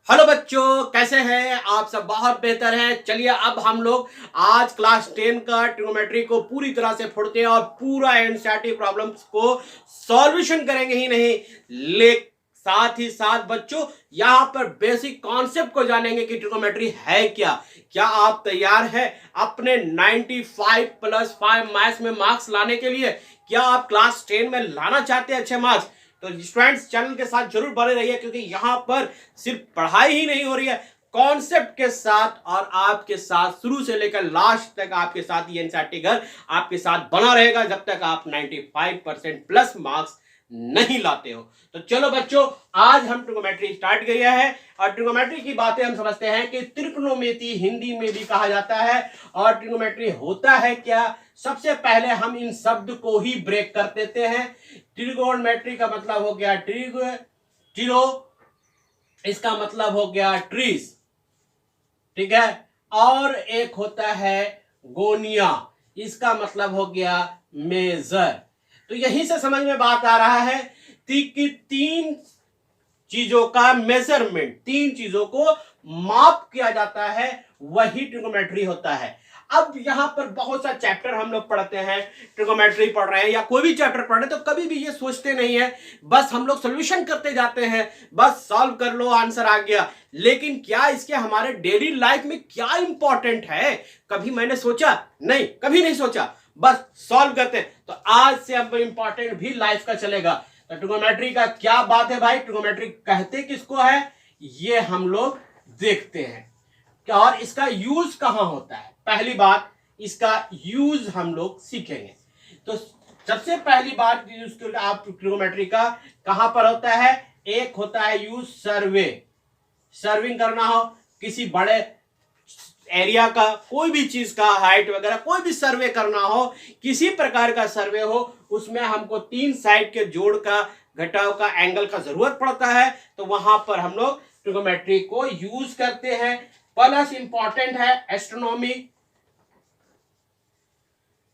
Hello बच्चों, कैसे हैं आप सब? बहुत बेहतर हैं। चलिए अब हम लोग आज क्लास 10 का ट्रिग्नोमेट्री को पूरी तरह से फोड़ते हैं और पूरा एनसीईआरटी प्रॉब्लम्स को सॉल्यूशन करेंगे ही नहीं, ले साथ ही साथ बच्चों यहां पर बेसिक कॉन्सेप्ट को जानेंगे कि ट्रिग्नोमेट्री है क्या। क्या आप तैयार हैं अपने 95 प्लस 5 मैथ्स में मार्क्स लाने के लिए? क्या आप क्लास 10 में लाना चाहते हैं अच्छे मार्क्स? तो स्टूडेंट्स चैनल के साथ जरूर बने रहिए, क्योंकि यहां पर सिर्फ पढ़ाई ही नहीं हो रही है, कॉन्सेप्ट के साथ और आपके साथ शुरू से लेकर लास्ट तक आपके साथ ये एनसीईआरटी घर आपके साथ बना रहेगा जब तक आप 95% प्लस मार्क्स नहीं लाते हो। तो चलो बच्चों, आज हम ट्रिग्नोमेट्री स्टार्ट किया है और ट्रिग्नोमेट्री की बातें हम समझते हैं कि त्रिकोणमिति हिंदी में भी कहा जाता है। और ट्रिग्नोमेट्री होता है क्या, सबसे पहले हम इन शब्द को ही ब्रेक कर देते हैं। ट्रिगोनमेट्री का मतलब हो गया ट्रिरो, इसका मतलब हो गया ट्रीज, ठीक है। और एक होता है गोनिया, इसका मतलब हो गया मेजर। तो यहीं से समझ में बात आ रहा है कि तीन चीजों का मेजरमेंट, तीन चीजों को माप किया जाता है, वही ट्रिग्नोमेट्री होता है। अब यहां पर बहुत सा चैप्टर हम लोग पढ़ते हैं, ट्रिग्नोमेट्री पढ़ रहे हैं या कोई भी चैप्टर पढ़ रहे हैं, तो कभी भी ये सोचते नहीं है बस हम लोग सोल्यूशन करते जाते हैं, बस सॉल्व कर लो आंसर आ गया। लेकिन क्या इसके हमारे डेली लाइफ में क्या इंपॉर्टेंट है, कभी मैंने सोचा नहीं, कभी नहीं सोचा, बस सॉल्व करते हैं। तो आज से अब इंपॉर्टेंट भी लाइफ का चलेगा। तो ट्रिग्नोमेट्री का क्या बात है भाई, ट्रिग्नोमेट्री कहते किसको है ये हम लोग देखते हैं, और इसका यूज कहां होता है। पहली बात, इसका यूज हम लोग सीखेंगे। तो सबसे पहली बात यूज आप ट्रिग्नोमेट्री का कहां पर होता है, एक होता है यूज सर्वे, सर्विंग करना हो किसी बड़े एरिया का, कोई भी चीज का हाइट वगैरह कोई भी सर्वे करना हो, किसी प्रकार का सर्वे हो, उसमें हमको तीन साइड के जोड़ का घटाव का एंगल का जरूरत पड़ता है, तो वहां पर हम लोग ट्रिग्नोमेट्री को यूज करते हैं। प्लस इंपॉर्टेंट है एस्ट्रोनॉमी,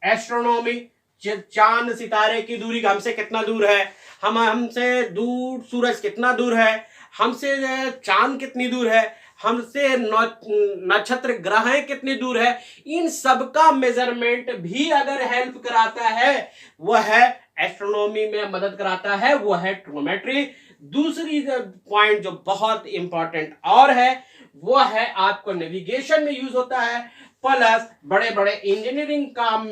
एस्ट्रोनॉमी चांद सितारे की दूरी हमसे कितना दूर है, हमसे दूर सूरज कितना दूर है, हमसे चांद कितनी दूर है, हमसे नक्षत्र ग्रहें कितनी दूर है, इन सब का मेजरमेंट भी अगर हेल्प कराता है वह है एस्ट्रोनॉमी में मदद कराता है, वो है ट्रिग्नोमेट्री। दूसरी पॉइंट जो बहुत इंपॉर्टेंट और है वो है आपको नेविगेशन में यूज होता है, प्लस बड़े बड़े इंजीनियरिंग काम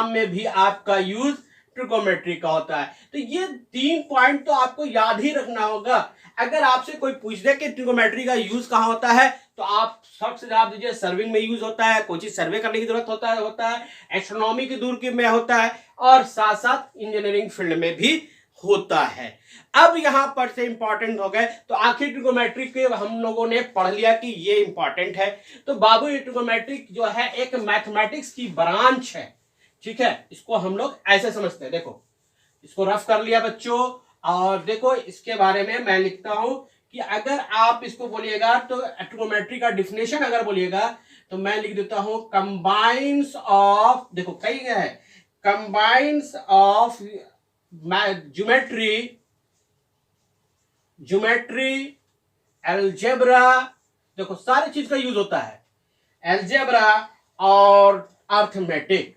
में भी आपका यूज ट्रिग्नोमेट्री का होता है। तो ये तीन पॉइंट तो आपको याद ही रखना होगा। अगर आपसे कोई पूछ दे कि ट्रिग्नोमेट्री का यूज कहां होता है, तो आप सबसे जवाब दीजिए सर्विंग में यूज होता है, कोई चीज सर्वे करने की जरूरत होता है, एस्ट्रोनॉमी की दूर में होता है, और साथ साथ इंजीनियरिंग फील्ड में भी होता है। अब यहां पर से इंपॉर्टेंट हो गए, तो आखिर ट्रिग्नोमेट्री के हम लोगों ने पढ़ लिया कि ये इंपॉर्टेंट है। तो बाबू ये ट्रिग्नोमेट्री जो है एक मैथमेटिक्स की ब्रांच है, ठीक है। इसको हम लोग ऐसे समझते हैं, देखो इसको रफ कर लिया बच्चों, और देखो इसके बारे में मैं लिखता हूं कि अगर आप इसको बोलिएगा तो ट्रिग्नोमेट्री का डिफिनेशन अगर बोलिएगा तो मैं लिख देता हूं कंबाइंस ऑफ, देखो कई है, कंबाइंस ऑफ ज्योमेट्री अलजेब्रा, देखो सारी चीज का यूज होता है, अलजेब्रा और अर्थमेटिक,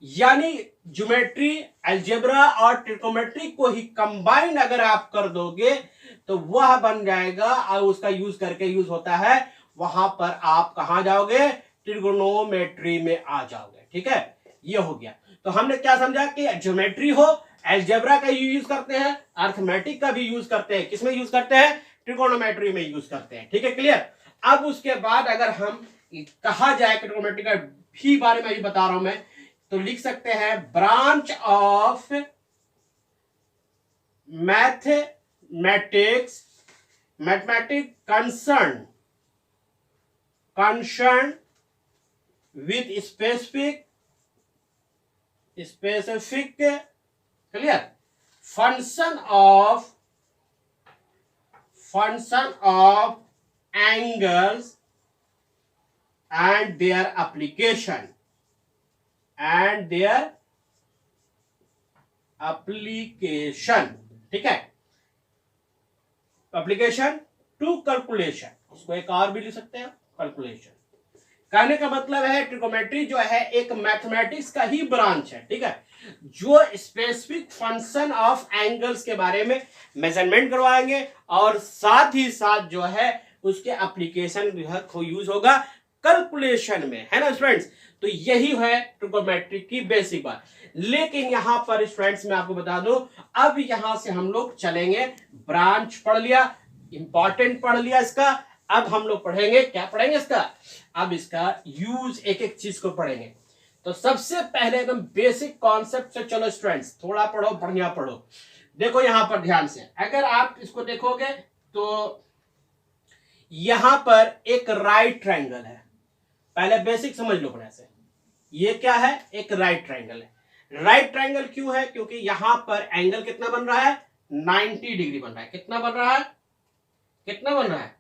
यानी ज्योमेट्री अलजेब्रा और ट्रिग्नोमेट्री को ही कंबाइन अगर आप कर दोगे तो वह बन जाएगा, और उसका यूज करके यूज होता है, वहां पर आप कहां जाओगे, ट्रिग्नोमेट्री में आ जाओगे, ठीक है। ये हो गया। तो हमने क्या समझा कि ज्योमेट्री हो, अलजेब्रा का यूज करते हैं, अर्थमेटिक का भी यूज करते हैं, किसमें यूज करते हैं, ट्रिग्नोमेट्री में यूज करते हैं, ठीक है, क्लियर। अब उसके बाद अगर हम कहा जाए ट्रिग्नोमेट्री का भी बारे में ही बता रहा हूं मैं, तो लिख सकते हैं branch of mathematic concern with specific clear function of angles and their application application, ठीक है, एप्लीकेशन टू कैलकुलेशन, इसको एक और भी लिख सकते हैं कैलकुलेशन। कहने का मतलब है ट्रिग्नोमेट्री जो है एक मैथमेटिक्स का ही ब्रांच है, ठीक है, जो स्पेसिफिक फंक्शन ऑफ एंगल्स के बारे में मेजरमेंट करवाएंगे और साथ ही साथ जो है उसके एप्लीकेशन यूज होगा कैलकुलेशन में, है ना स्टूडेंट्स। तो यही है ट्रिग्नोमेट्री की बेसिक बात। लेकिन यहां पर स्टूडेंट्स मैं आपको बता दूं, अब यहां से हम लोग चलेंगे, ब्रांच पढ़ लिया, इंपॉर्टेंट पढ़ लिया इसका, अब हम लोग पढ़ेंगे, क्या पढ़ेंगे इसका, अब इसका यूज, एक एक चीज को पढ़ेंगे। तो सबसे पहले एकदम बेसिक कॉन्सेप्ट से चलो स्टूडेंट्स, थोड़ा पढ़ो, बढ़िया पढ़ो। देखो यहां पर ध्यान से, अगर आप इसको देखोगे तो यहां पर एक राइट ट्रायंगल है, पहले बेसिक समझ लो बढ़िया से। ये क्या है, एक राइट ट्रायंगल है। राइट ट्रायंगल क्यों है, क्योंकि यहां पर एंगल कितना बन रहा है, 90 डिग्री बन रहा है। कितना बन रहा है, कितना बन रहा है,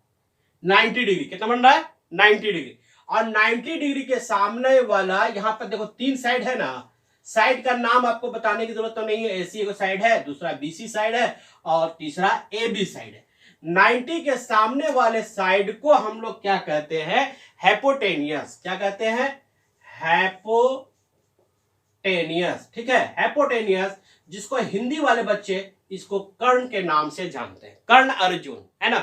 90 डिग्री। कितना बन रहा है, 90 डिग्री। और 90 डिग्री के सामने वाला, यहां पर देखो 3 साइड है ना, साइड का नाम आपको बताने की जरूरत तो नहीं है, एसी एक साइड है, दूसरा बीसी साइड है और तीसरा एबी साइड है। 90 के सामने वाले साइड को हम लोग क्या कहते हैं, हाइपोटेनियस। क्या कहते हैं, हाइपोटेनियस, ठीक है, हाइपोटेनियस, जिसको हिंदी वाले बच्चे इसको कर्ण के नाम से जानते हैं, कर्ण अर्जुन, है ना।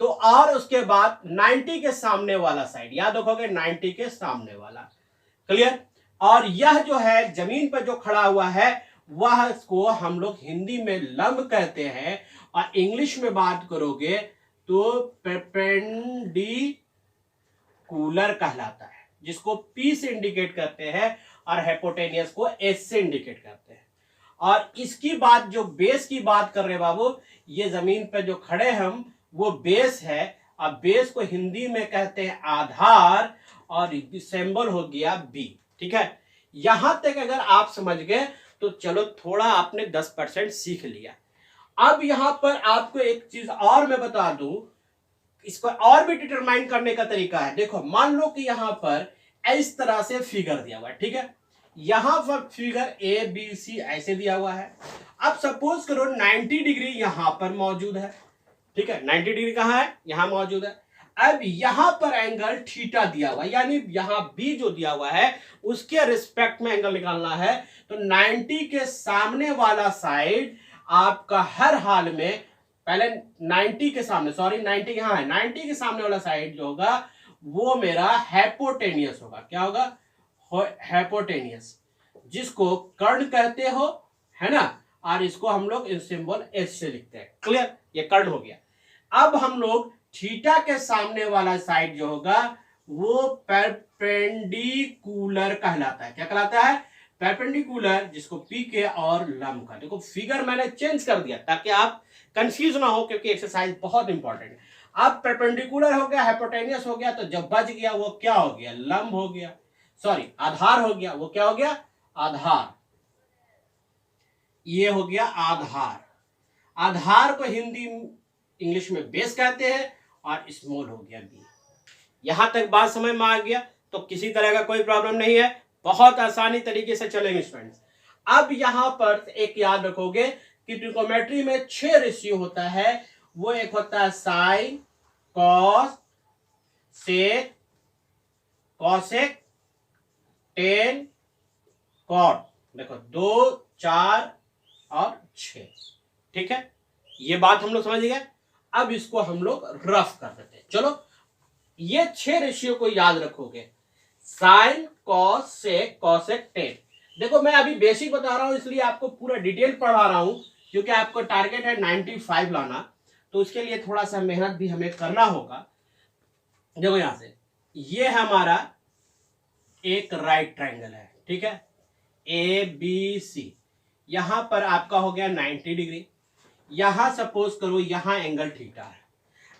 तो और उसके बाद 90 के सामने वाला साइड, याद रखोगे 90 के सामने वाला, क्लियर। और यह जो है जमीन पर जो खड़ा हुआ है, वह इसको हम लोग हिंदी में लंब कहते हैं, और इंग्लिश में बात करोगे तो परपेंडिकुलर कहलाता है, जिसको पी से इंडिकेट करते हैं और हाइपोटेनियस को एस से इंडिकेट करते हैं। और इसकी बात, जो बेस की बात कर रहे बाबू, ये जमीन पर जो खड़े हम, वो बेस है। अब बेस को हिंदी में कहते हैं आधार, और सिंबल हो गया बी, ठीक है। यहां तक अगर आप समझ गए तो चलो थोड़ा आपने 10% सीख लिया। अब यहां पर आपको एक चीज और मैं बता दूं, इसको और भी डिटरमाइन करने का तरीका है। देखो मान लो कि यहां पर इस तरह से फिगर दिया हुआ है, ठीक है, यहां पर फिगर ए बी सी ऐसे दिया हुआ है। अब सपोज करो 90 डिग्री यहां पर मौजूद है, ठीक है, 90 डिग्री कहां है, यहां मौजूद है। अब यहां पर एंगल थीटा दिया हुआ है, यानी यहां बी जो दिया हुआ है उसके रिस्पेक्ट में एंगल निकालना है। तो 90 के सामने वाला साइड आपका हर हाल में, पहले 90 के सामने, सॉरी 90 यहां है, 90 के सामने वाला साइड जो होगा वो मेरा हाइपोटेनियस होगा। क्या होगा, हाइपोटेनियस, जिसको कर्ण कहते हो, है ना, और इसको हम लोग इस सिंबल एच से लिखते हैं, क्लियर, ये कर्ण हो गया। अब हम लोग थीटा के सामने वाला साइड जो होगा वो परपेंडिकुलर कहलाता है। क्या कहलाता है, परपेंडिकुलर, जिसको पी के और लंब का। देखो फिगर मैंने चेंज कर दिया ताकि आप कंफ्यूज ना हो, क्योंकि एक्सरसाइज बहुत इंपॉर्टेंट है। अब परपेंडिकुलर हो गया, हाइपोटेनियस हो गया, तो जब बच गया वो क्या हो गया, लंब हो गया, सॉरी आधार हो गया, वो क्या हो गया, आधार, ये हो गया आधार। आधार को हिंदी इंग्लिश में बेस कहते हैं, और स्मॉल हो गया बी। यहां तक बात समझ में आ गया, तो किसी तरह का कोई प्रॉब्लम नहीं है, बहुत आसानी तरीके से चलेंगे स्टूडेंट्स। अब यहां पर एक याद रखोगे कि ट्रिग्नोमेट्री में 6 रेशियो होता है। वो एक होता है साइन, कॉस, सेक, कॉसेक, टेन, कॉट। देखो 2, 4 और 6, ठीक है, ये बात हम लोग समझ गए। अब इसको हम लोग रफ कर देते हैं। चलो ये 6 रेशियो को याद रखोगे, साइन, कॉस, सेक, कॉसेक, टेन। देखो मैं अभी बेसिक बता रहा हूं, इसलिए आपको पूरा डिटेल पढ़ा रहा हूं, क्योंकि आपको टारगेट है 95 लाना, तो उसके लिए थोड़ा सा मेहनत भी हमें करना होगा। देखो यहां से, ये हमारा एक राइट ट्रायंगल है, ठीक है, ए बी सी। यहां पर आपका हो गया 90 डिग्री। यहां सपोज करो यहां एंगल थीटा है।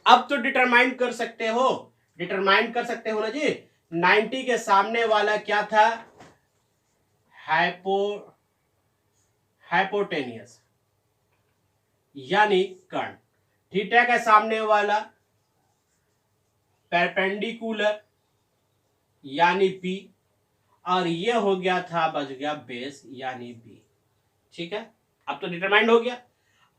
अब तो डिटरमाइन कर सकते हो, डिटरमाइन कर सकते हो ना जी, 90 के सामने वाला क्या था, हाइपोटेनियस यानी कर्ण। थीटा के सामने वाला परपेंडिकुलर यानी पी, और ये हो गया था, बच गया बेस यानी बी, ठीक है। अब तो डिटरमाइंड हो गया।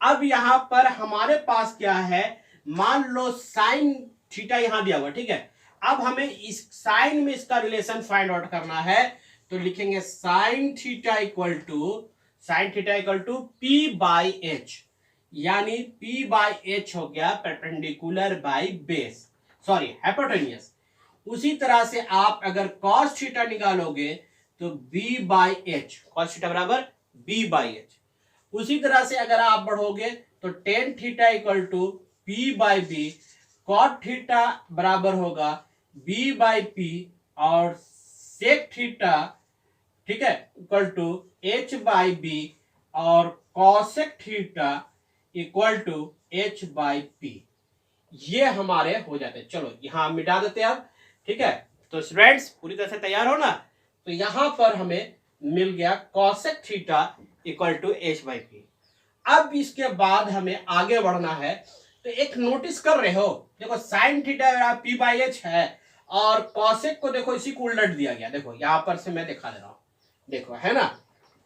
अब यहां पर हमारे पास क्या है, मान लो साइन थीटा यहां दिया हुआ, ठीक है। अब हमें इस साइन में इसका रिलेशन फाइंड आउट करना है, तो लिखेंगे sine theta equal to p by h, यानी पी बाई एच हो गया perpendicular by base, sorry hypotenuse. उसी तरह से आप अगर कॉस थीटा निकालोगे तो b by h, cos theta बराबर बी बाई एच। उसी तरह से अगर आप बढ़ोगे तो tan theta equal to p by b, cot theta बराबर होगा बी बाई पी, और सेक थीटा, ठीक है, equal to H by B, और cosec theta equal to H by P. ये हमारे हो जाते हैं। चलो यहां मिटा देते हैं अब, ठीक है। तो स्टूडेंट्स पूरी तरह से तैयार हो ना, तो यहां पर हमें मिल गया cosec theta equal to H by p. अब इसके बाद हमें आगे बढ़ना है, तो एक नोटिस कर रहे हो, देखो sine theta P by H है, और कॉसेक को देखो इसी को उलट दिया गया, देखो यहां पर से मैं दिखा दे रहा हूं, देखो है ना,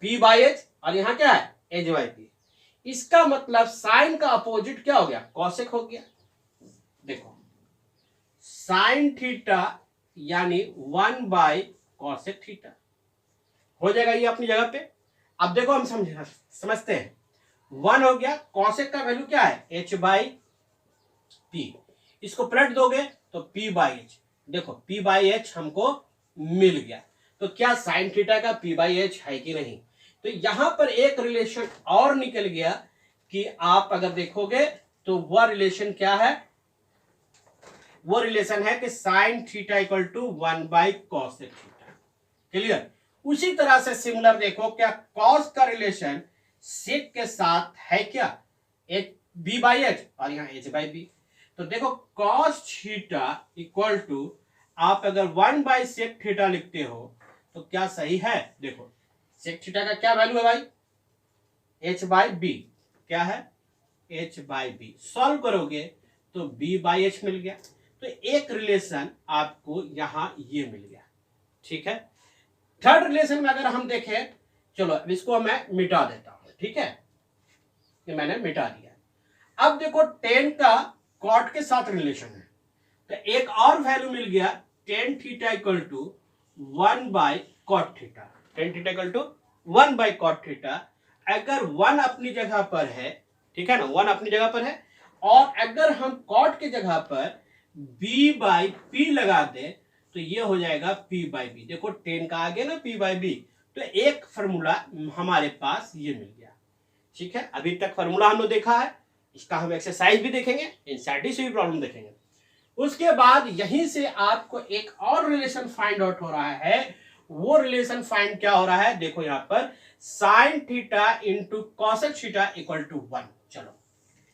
पी बाई एच, और यहां क्या है एच बाई पी। इसका मतलब साइन का अपोजिट क्या हो गया, कॉसेक हो गया। देखो साइन थीटा यानी 1 बाई कॉसेक थीटा हो जाएगा, ये अपनी जगह पे। अब देखो हम समझते हैं, 1 हो गया, कॉसेक का वैल्यू क्या है एच बाई पी, इसको पलट दोगे तो पी बाई एच, देखो पी बाई एच हमको मिल गया। तो क्या साइन थीटा का पी बाई एच है कि नहीं, तो यहां पर एक रिलेशन और निकल गया कि आप अगर देखोगे तो वह रिलेशन क्या है, वो रिलेशन है कि sine theta equal to 1 by cosec theta. Clear. उसी तरह से सिमिलर देखो, क्या कॉस का रिलेशन सेक के साथ है क्या, एच बी बाई एच, और यहां एच बाई बी। तो देखो कॉस थीटा इक्वल टू, आप अगर 1 बाई सेक थीटा लिखते हो तो क्या सही है, देखो सेक थीटा का क्या वैल्यू है भाई, एच बाई बी, क्या है एच बाई बी। सॉल्व करोगे तो बी बाई एच मिल गया। तो एक रिलेशन आपको यहां ये मिल गया, ठीक है। थर्ड रिलेशन में अगर हम देखें, चलो अब इसको मैं मिटा देता हूं, ठीक है, ये मैंने मिटा दिया। अब देखो टेन का कॉट के साथ रिलेशन है, तो एक और वैल्यू मिल गया tan theta equal to 1 by cot theta, tan theta equal to 1 by cot theta. अगर 1 अपनी जगह पर है, ठीक है ना, 1 अपनी जगह पर है, और अगर हम कॉट की जगह पर बी बाई पी लगा दे तो ये हो जाएगा पी बाई बी। देखो टेन का आ गया ना पी बाई बी, तो एक फॉर्मूला हमारे पास ये मिल गया, ठीक है। अभी तक फॉर्मूला हमने देखा है, इसका हम एक्सरसाइज भी देखेंगे, एनसीईआरटी से भी प्रॉब्लम देखेंगे। उसके बाद यहीं से आपको एक और रिलेशन फाइंड आउट हो रहा है। वो रिलेशन फाइंड क्या हो रहा है, देखो यहां पर sine theta into cosec theta equal to 1। चलो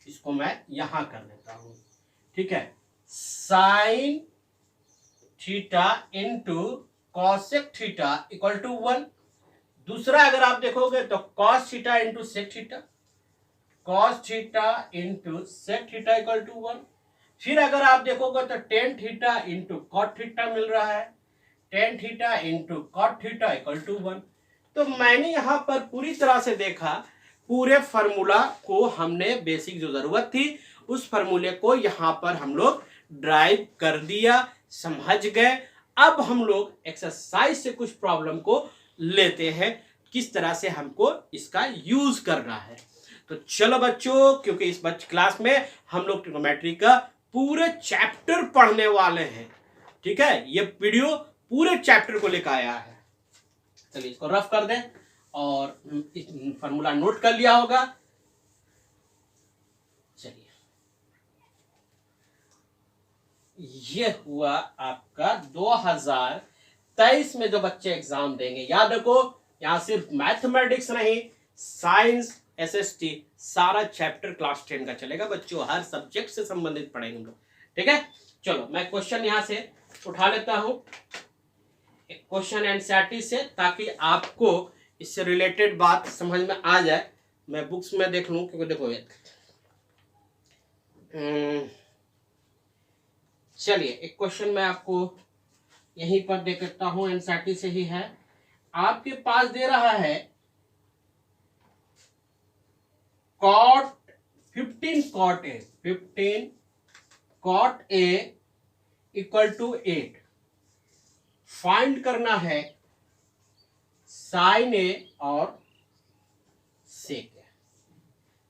इसको मैं यहां कर देता हूं, ठीक है, sine theta into cosec theta equal to 1। दूसरा अगर आप देखोगे तो cos theta into sec theta, cos theta into sec theta equal to 1। फिर अगर आप देखोगे तो tan theta into cot theta मिल रहा है, tan theta into cot theta equal to 1। तो मैंने यहां पर पूरी तरह से देखा, पूरे फार्मूला को हमने बेसिक जो जरूरत थी उस फार्मूले को यहां पर हम लोग ड्राइव कर दिया, समझ गए। अब हम लोग एक्सरसाइज से कुछ प्रॉब्लम को लेते हैं, किस तरह से हमको इसका यूज करना है। तो चलो बच्चों, क्योंकि इस क्लास में हम लोग ट्रिग्नोमेट्री का पूरे चैप्टर पढ़ने वाले हैं, ठीक है, ये वीडियो पूरे चैप्टर को लेकर आया है। चलिए इसको रफ कर दें, और फॉर्मूला नोट कर लिया होगा। चलिए ये हुआ आपका 2023 में जो बच्चे एग्जाम देंगे। याद रखो यहां सिर्फ मैथमेटिक्स नहीं, साइंस, एसएसटी सारा चैप्टर क्लास 10 का चलेगा बच्चों, हर सब्जेक्ट से संबंधित पढ़ेंगे हम लोग, ठीक है। चलो मैं क्वेश्चन यहां से उठा लेता हूं, एक क्वेश्चन एनसीईआरटी से, ताकि आपको इससे रिलेटेड बात समझ में आ जाए। मैं बुक्स में देख लूं, क्योंकि देखो चलिए एक क्वेश्चन मैं आपको यहीं पर दे देता हूं, एनसीईआरटी से ही है। आपके पास दे रहा है 15 cot A, 15 cot A equal to 8। Find करना है साइन ए और सेक ए,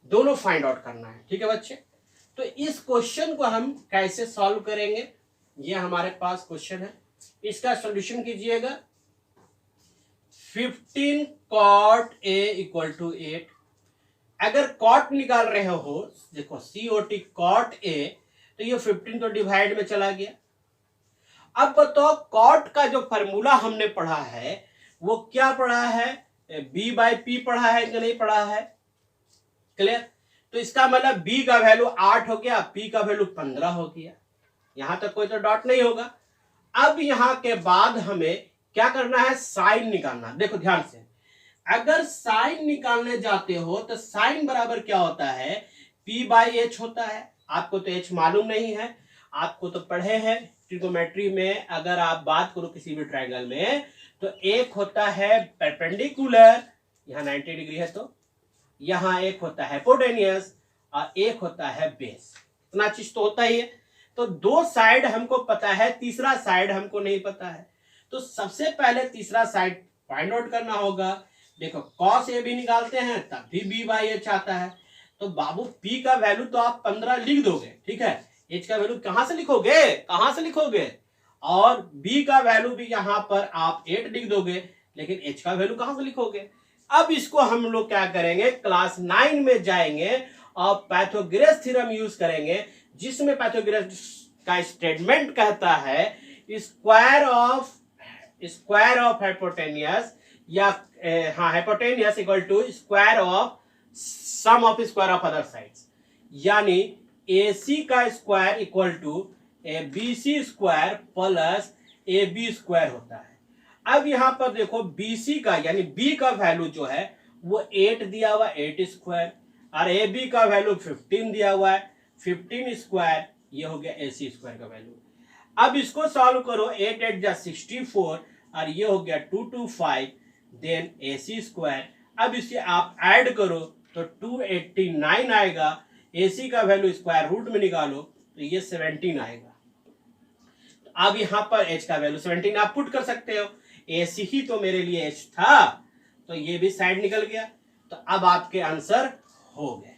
दोनों फाइंड आउट करना है। ठीक है बच्चे, तो इस क्वेश्चन को हम कैसे सॉल्व करेंगे, ये हमारे पास क्वेश्चन है। इसका सॉल्यूशन कीजिएगा। 15 cot A इक्वल टू 8। अगर कॉट निकाल रहे हो, देखो COT cot A, तो ये 15 तो डिवाइड में चला गया। अब बताओ कॉट का जो फॉर्मूला हमने पढ़ा है वो क्या पढ़ा है, B/P पढ़ा है कि नहीं पढ़ा है? क्लियर? तो इसका मतलब B का वैल्यू 8 हो गया, P का वैल्यू 15 हो गया। यहां तक कोई तो डॉट नहीं होगा। अब यहां के बाद हमें क्या करना है, साइन निकालना। देखो ध्यान से, अगर साइन निकालने जाते हो तो साइन बराबर क्या होता है, P/H होता है। आपको तो H मालूम नहीं है, आपको तो पढ़े हैं ट्रिगोमेट्री में। अगर आप बात करो किसी भी ट्रायंगल में, तो एक होता है परपेंडिकुलर, यहाँ 90 डिग्री है, तो यहाँ एक होता है हाइपोटेनियस और एक होता है बेस। इतना चीज तो होता ही है। तो दो साइड हमको पता है, तीसरा साइड हमको नहीं पता है। तो सबसे पहले तीसरा साइड फाइंड आउट करना होगा। देखो cos A भी निकालते हैं तब भी B/H आता है। तो बाबू P का वैल्यू तो आप 15 लिख दोगे, ठीक है। H का वैल्यू कहां से लिखोगे, कहां से लिखोगे? और B का वैल्यू भी यहां पर आप 8 लिख दोगे, लेकिन H का वैल्यू कहां से लिखोगे? अब इसको हम लोग क्या करेंगे, क्लास 9 में जाएंगे और पाइथागोरस थ्योरम यूज करेंगे, जिसमें पाइथागोरस का स्टेटमेंट कहता है स्क्वायर ऑफ हाइपोटेनियस या hypotenuse equal to square of sum of square of other sides, यानी AC का square equal to BC square plus AB square होता है। अब यहां पर देखो BC का यानी B का वैल्यू जो है वो 8 दिया हुआ, 8 स्क्वायर, और AB का वैल्यू 15 दिया हुआ है, 15 स्क्वायर, ये हो गया AC स्क्वायर का वैल्यू। अब इसको सॉल्व करो, 8 8 जा 64 और ये हो गया 225, देन AC स्क्वायर। अब इसे आप ऐड करो तो 289 आएगा। AC का वैल्यू स्क्वायर रूट में निकालो तो ये 17 आएगा। अब यहां पर H का वैल्यू 17 आप पुट कर सकते हो। AC ही तो मेरे लिए H था, तो ये भी साइड निकल गया। तो अब आपके आंसर हो गए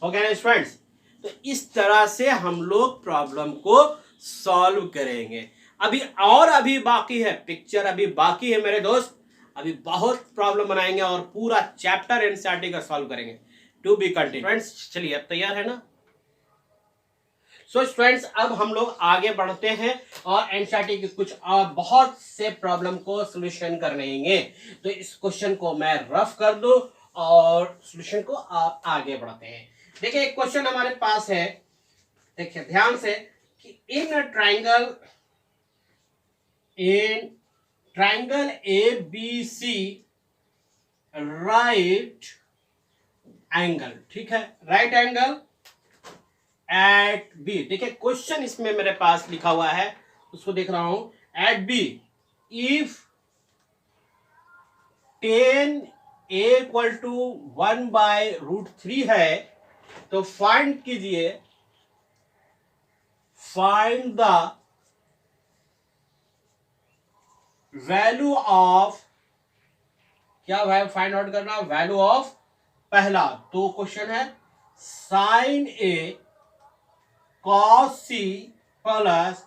ना स्टूडेंट्स। तो इस तरह से हम लोग प्रॉब्लम को सॉल्व करेंगे। अभी बाकी है, पिक्चर अभी बाकी है मेरे दोस्त। अभी बहुत प्रॉब्लम बनाएंगे और पूरा चैप्टर एनसीईआरटी का सॉल्व करेंगे। To be continue friends. चलिए अब तैयार है ना? सो स्टूडेंट्स, अब हम लोग आगे बढ़ते हैं और एनसीईआरटी के कुछ बहुत से प्रॉब्लम को सॉल्यूशन करेंगे। तो इस क्वेश्चन को मैं रफ कर दूं और सॉल्यूशन को आप आगे बढ़ते हैं। देखिए एक क्वेश्चन हमारे पास है, देखिए ध्यान से कि in triangle ABC right angle, ठीक है, राइट एंगल एट B। देखिए क्वेश्चन इसमें मेरे पास लिखा हुआ है, उसको देख रहा हूं। At B if 10A equal to 1/√3 है, तो फाइंड कीजिए, फाइंड द वैल्यू ऑफ, क्या है फाइंड आउट करना, वैल्यू ऑफ पहला तो क्वेश्चन है sine A cos C plus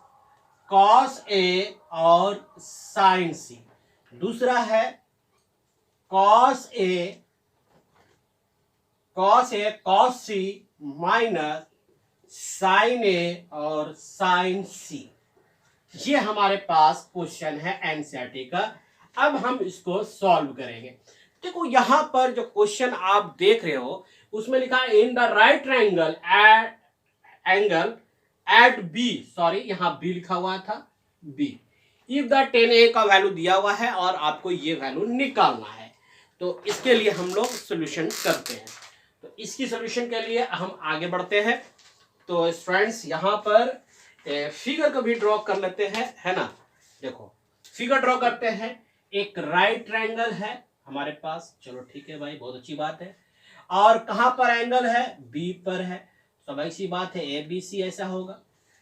cos A और sin C। दूसरा है cos cos C minus sin A और sin C। ये हमारे पास क्वेश्चन है एनसीईआरटी का। अब हम इसको सॉल्व करेंगे। देखो यहां पर जो क्वेश्चन आप देख रहे हो उसमें लिखा है in the right triangle angle at B, sorry यहां B लिखा हुआ था, B इफ द 10A का वैल्यू दिया हुआ है और आपको ये वैल्यू निकालना है। तो इसके लिए हम लोग सॉल्यूशन करते हैं। तो इसकी सॉल्यूशन के लिए हम आगे बढ़ते हैं। तो स्टूडेंट्स यहां पर फिगर को भी ड्रॉ कर लेते हैं, है ना। देखो फिगर ड्रॉ करते हैं। एक राइट ट्रायंगल है हमारे पास, चलो ठीक है भाई, बहुत अच्छी बात है। और कहां पर एंगल है, B पर है। वही सी बात है ए बी सी ऐसा होगा।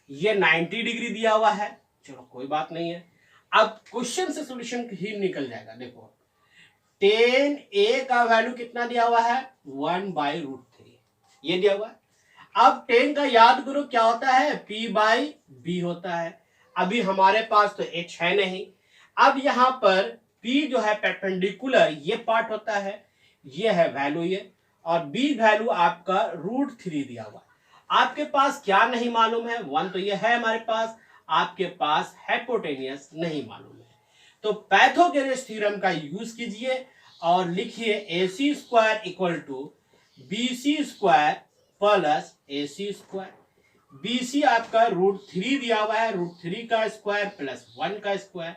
ये 90 डिग्री दिया हुआ है, चलो कोई बात नहीं है। अब क्वेश्चन से सॉल्यूशन ही निकल जाएगा। देखो tan a का वैल्यू कितना दिया हुआ है 1/√3 ये दिया हुआ है। अब tan का याद करो क्या होता है p/b होता है। अभी हमारे पास तो h है नहीं। अब यहां पर p जो है परपेंडिकुलर ये पार्ट होता है, ये है वैल्यू ये, और b वैल्यू आपका √3 दिया हुआ है। आपके पास क्या नहीं मालूम है 1 तो ये है हमारे पास, आपके पास हाइपोटेनियस नहीं मालूम है। तो पाइथागोरस थ्योरम का यूज कीजिए और लिखिए AC square equal to BC square plus AC square. BC आपका √3 दिया हुआ है, √3 का स्क्वायर प्लस 1 का स्क्वायर,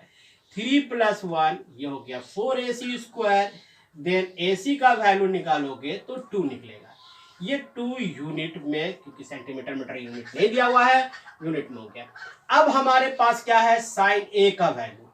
3 + 1 ये हो गया 4AC स्क्वायर। देन AC का वैल्यू निकालोगे तो 2 निकलेगा। ये 2 यूनिट में, क्योंकि सेंटीमीटर मीटर यूनिट नहीं दिया हुआ है, यूनिट में हो गया। अब हमारे पास क्या है साइन A का वैल्यू।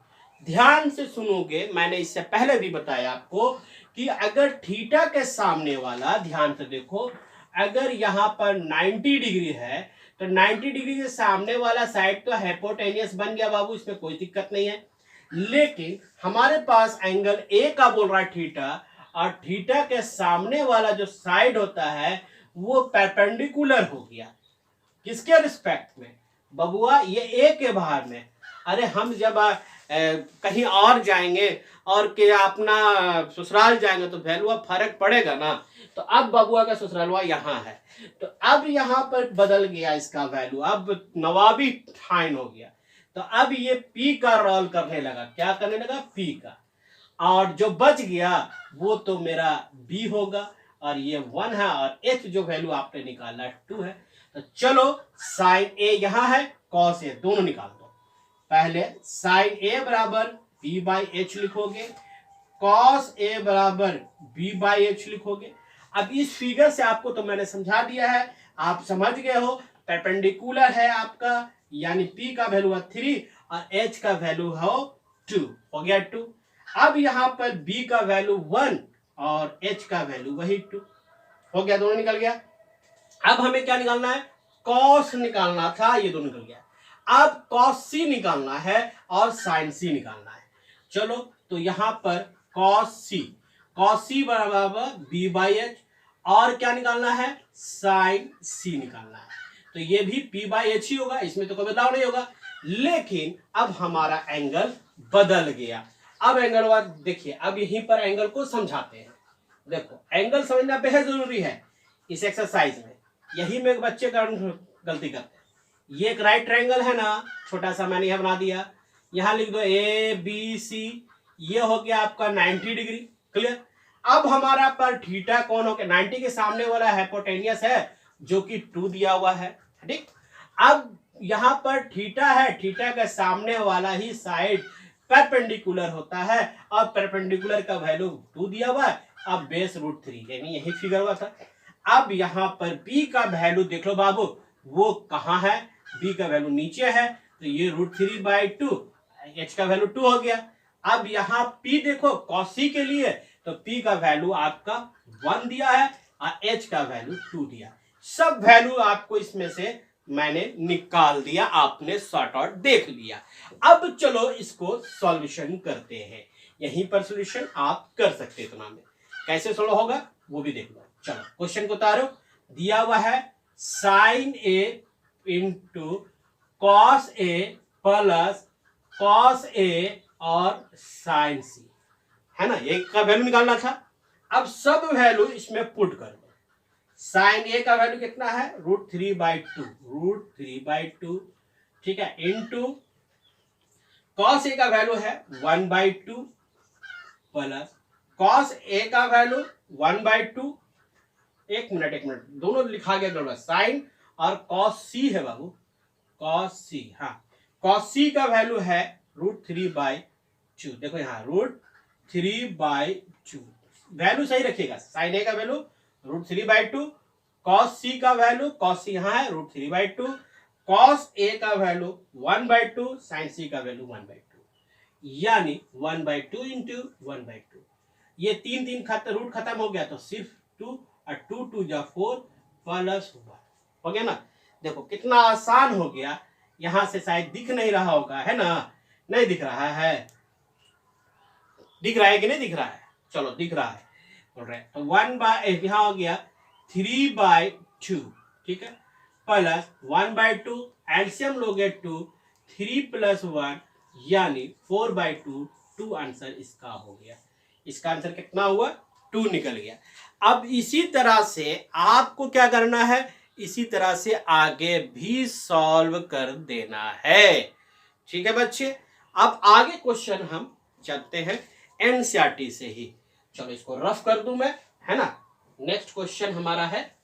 ध्यान से सुनोगे, मैंने इससे पहले भी बताया आपको कि अगर थीटा के सामने वाला, ध्यान से देखो, अगर यहां पर 90 डिग्री है तो 90 डिग्री के सामने वाला साइड तो हाइपोटेनियस बन गया बाबू, इसमें कोई दिक्कत नहीं है। लेकिन हमारे पास एंगल ए का बोल रहा है थीटा, और थीटा के सामने वाला जो साइड होता है वो परपेंडिकुलर हो गया। किसके रिस्पेक्ट में बबुआ, ये ए के बाहर में। अरे हम जब कहीं और जाएंगे और के अपना ससुराल जाएंगे तो वैल्यू फर्क पड़ेगा ना। तो अब बबुआ का ससुरालवा यहाँ है, तो अब यहाँ पर बदल गया इसका वैल्यू, अब नवाबी फाइन हो गया। तो अब ये पी का रोल करने लगा, क्या करने लगा पी का, और जो बच गया वो तो मेरा बी होगा, और ये 1 है, और एच जो वैल्यू आपने निकाला 2 है। तो चलो साइन ए यहाँ है, कॉस ए दोनों निकाल दो। पहले साइन ए बराबर b/h लिखोगे, कॉस ए बराबर b/h लिखोगे। अब इस फिगर से आपको तो मैंने समझा दिया है, आप समझ गए हो। परपेंडिकुलर है आपका, यानी p का वैल्यू है 3 और h का वैल्यू है 2, हो गया 2। अब यहां पर b का वैल्यू 1 और h का वैल्यू वही 2, हो गया, दोनों निकल गया। अब हमें क्या निकालना है, कॉस निकालना था, ये दोनों निकल गया। अब कॉस सी निकालना है और साइन सी निकालना है। चलो तो यहां पर कॉस सी बराबर b/h, और क्या निकालना है साइन सी निकालना है। तो ये भी p/h ही होगा, इसमें तो कोई बदलाव नहीं होगा। लेकिन अब हमारा एंगल बदल गया। अब एंगल देखिए, अब यहीं पर एंगल को समझाते हैं। देखो एंगल समझना बेहद जरूरी है इस एक्सरसाइज में, यही में बच्चे गलती करते हैं। ये एक राइट ट्रायंगल है ना, छोटा सा मैंने यहां बना दिया, यहां लिख दो ABC, ये हो गया आपका 90 डिग्री, क्लियर। अब हमारा पर थीटा कौन हो गया, 90 के सामने वाला हाइपोटेनियस है जो कि 2 दिया हुआ है, ठीक। अब यहां पर थीटा है, थीटा के सामने वाला ही साइड परपेंडिकुलर होता है, और परपेंडिकुलर का वैल्यू 2 दिया हुआ है, अब बेस √3, यानी यही फिगर हुआ था। अब यहां पर b का वैल्यू देख लो बाबू, वो कहां है, b का वैल्यू नीचे है, तो ये √3/2, h का वैल्यू 2 हो गया। अब यहां p देखो cos c के लिए, तो p का वैल्यू आपका 1 दिया है और h का वैल्यू 2 दिया। सब वैल्यू आपको इसमें से मैंने निकाल दिया, आपने सॉर्ट आउट देख लिया। अब चलो इसको सॉल्यूशन करते हैं, यहीं पर सॉल्यूशन आप कर सकते हैं। इतना में कैसे सोल्व होगा वो भी देख लो। चलो क्वेश्चन को उतारो, दिया हुआ है sign A into cos A plus cos A और साइन सी, है ना, एक का वैल्यू निकालना था। अब सब वैल्यू इसमें पुट कर दो। साइन ए का वैल्यू कितना है √3/2, ठीक है, इंटू कॉस ए का वैल्यू है 1/2 प्लस कॉस ए का वैल्यू 1/2, एक मिनट दोनों लिखा गया दोनों, साइन और कॉस सी है बाबू, कॉस सी, हाँ कॉस सी का वैल्यू है √3/2, देखो यहाँ √3/2, वैल्यू सही रखिएगा। साइन ए का वैल्यू √3/2, कॉस सी का वैल्यू, कॉस सी यहाँ है √3/2, कॉस ए का वैल्यू 1/2, साइन सी का वैल्यू 1/2, यानी 1/2 इंटू 1/2। ये 3 रूट खत्म हो गया, तो सिर्फ 2 और 2 2 जा 4 प्लस 1, हो गया ना। देखो कितना आसान हो गया, यहां से शायद दिख नहीं रहा होगा, है ना, नहीं दिख रहा है, दिख रहा है कि नहीं दिख रहा है, चलो दिख रहा है, तो 1/, यहां हो गया 3/2, ठीक है, प्लस 1/2, एलसीएम लोगे 2, 3 + 1 यानी 4/2, 2 आंसर इसका हो गया। इसका आंसर कितना हुआ, 2 निकल गया। अब इसी तरह से आपको क्या करना है, इसी तरह से आगे भी सॉल्व कर देना है, ठीक है बच्चे। अब आगे क्वेश्चन हम चलते हैं एनसीईआरटी से ही, चलो इसको रफ कर दूं मैं, है ना। नेक्स्ट क्वेश्चन हमारा है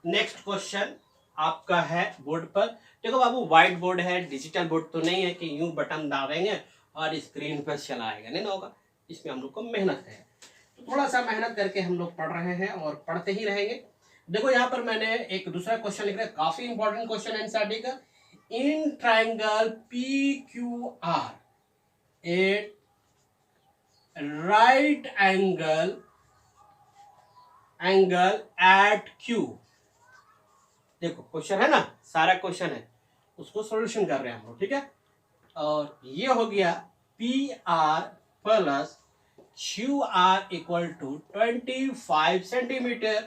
नेक्स्ट क्वेश्चन आपका है बोर्ड पर। देखो बाबू व्हाइट बोर्ड है, डिजिटल बोर्ड तो नहीं है कि यूं बटन दाबेंगे और स्क्रीन पर चलाएगा, नहीं ना होगा, इसमें हम लोग को मेहनत है, तो थोड़ा सा मेहनत करके हम लोग पढ़ रहे हैं और पढ़ते ही रहेंगे। देखो यहाँ पर मैंने एक दूसरा क्वेश्चन लिख रहा है, काफी इंपॉर्टेंट क्वेश्चन है एनसीईआरटी का। In triangle PQR a right angle at Q, देखो क्वेश्चन है ना, सारा क्वेश्चन है, उसको सॉल्यूशन कर रहे हैं हम लोग, ठीक है। और ये हो गया PR + QR = 25 सेंटीमीटर,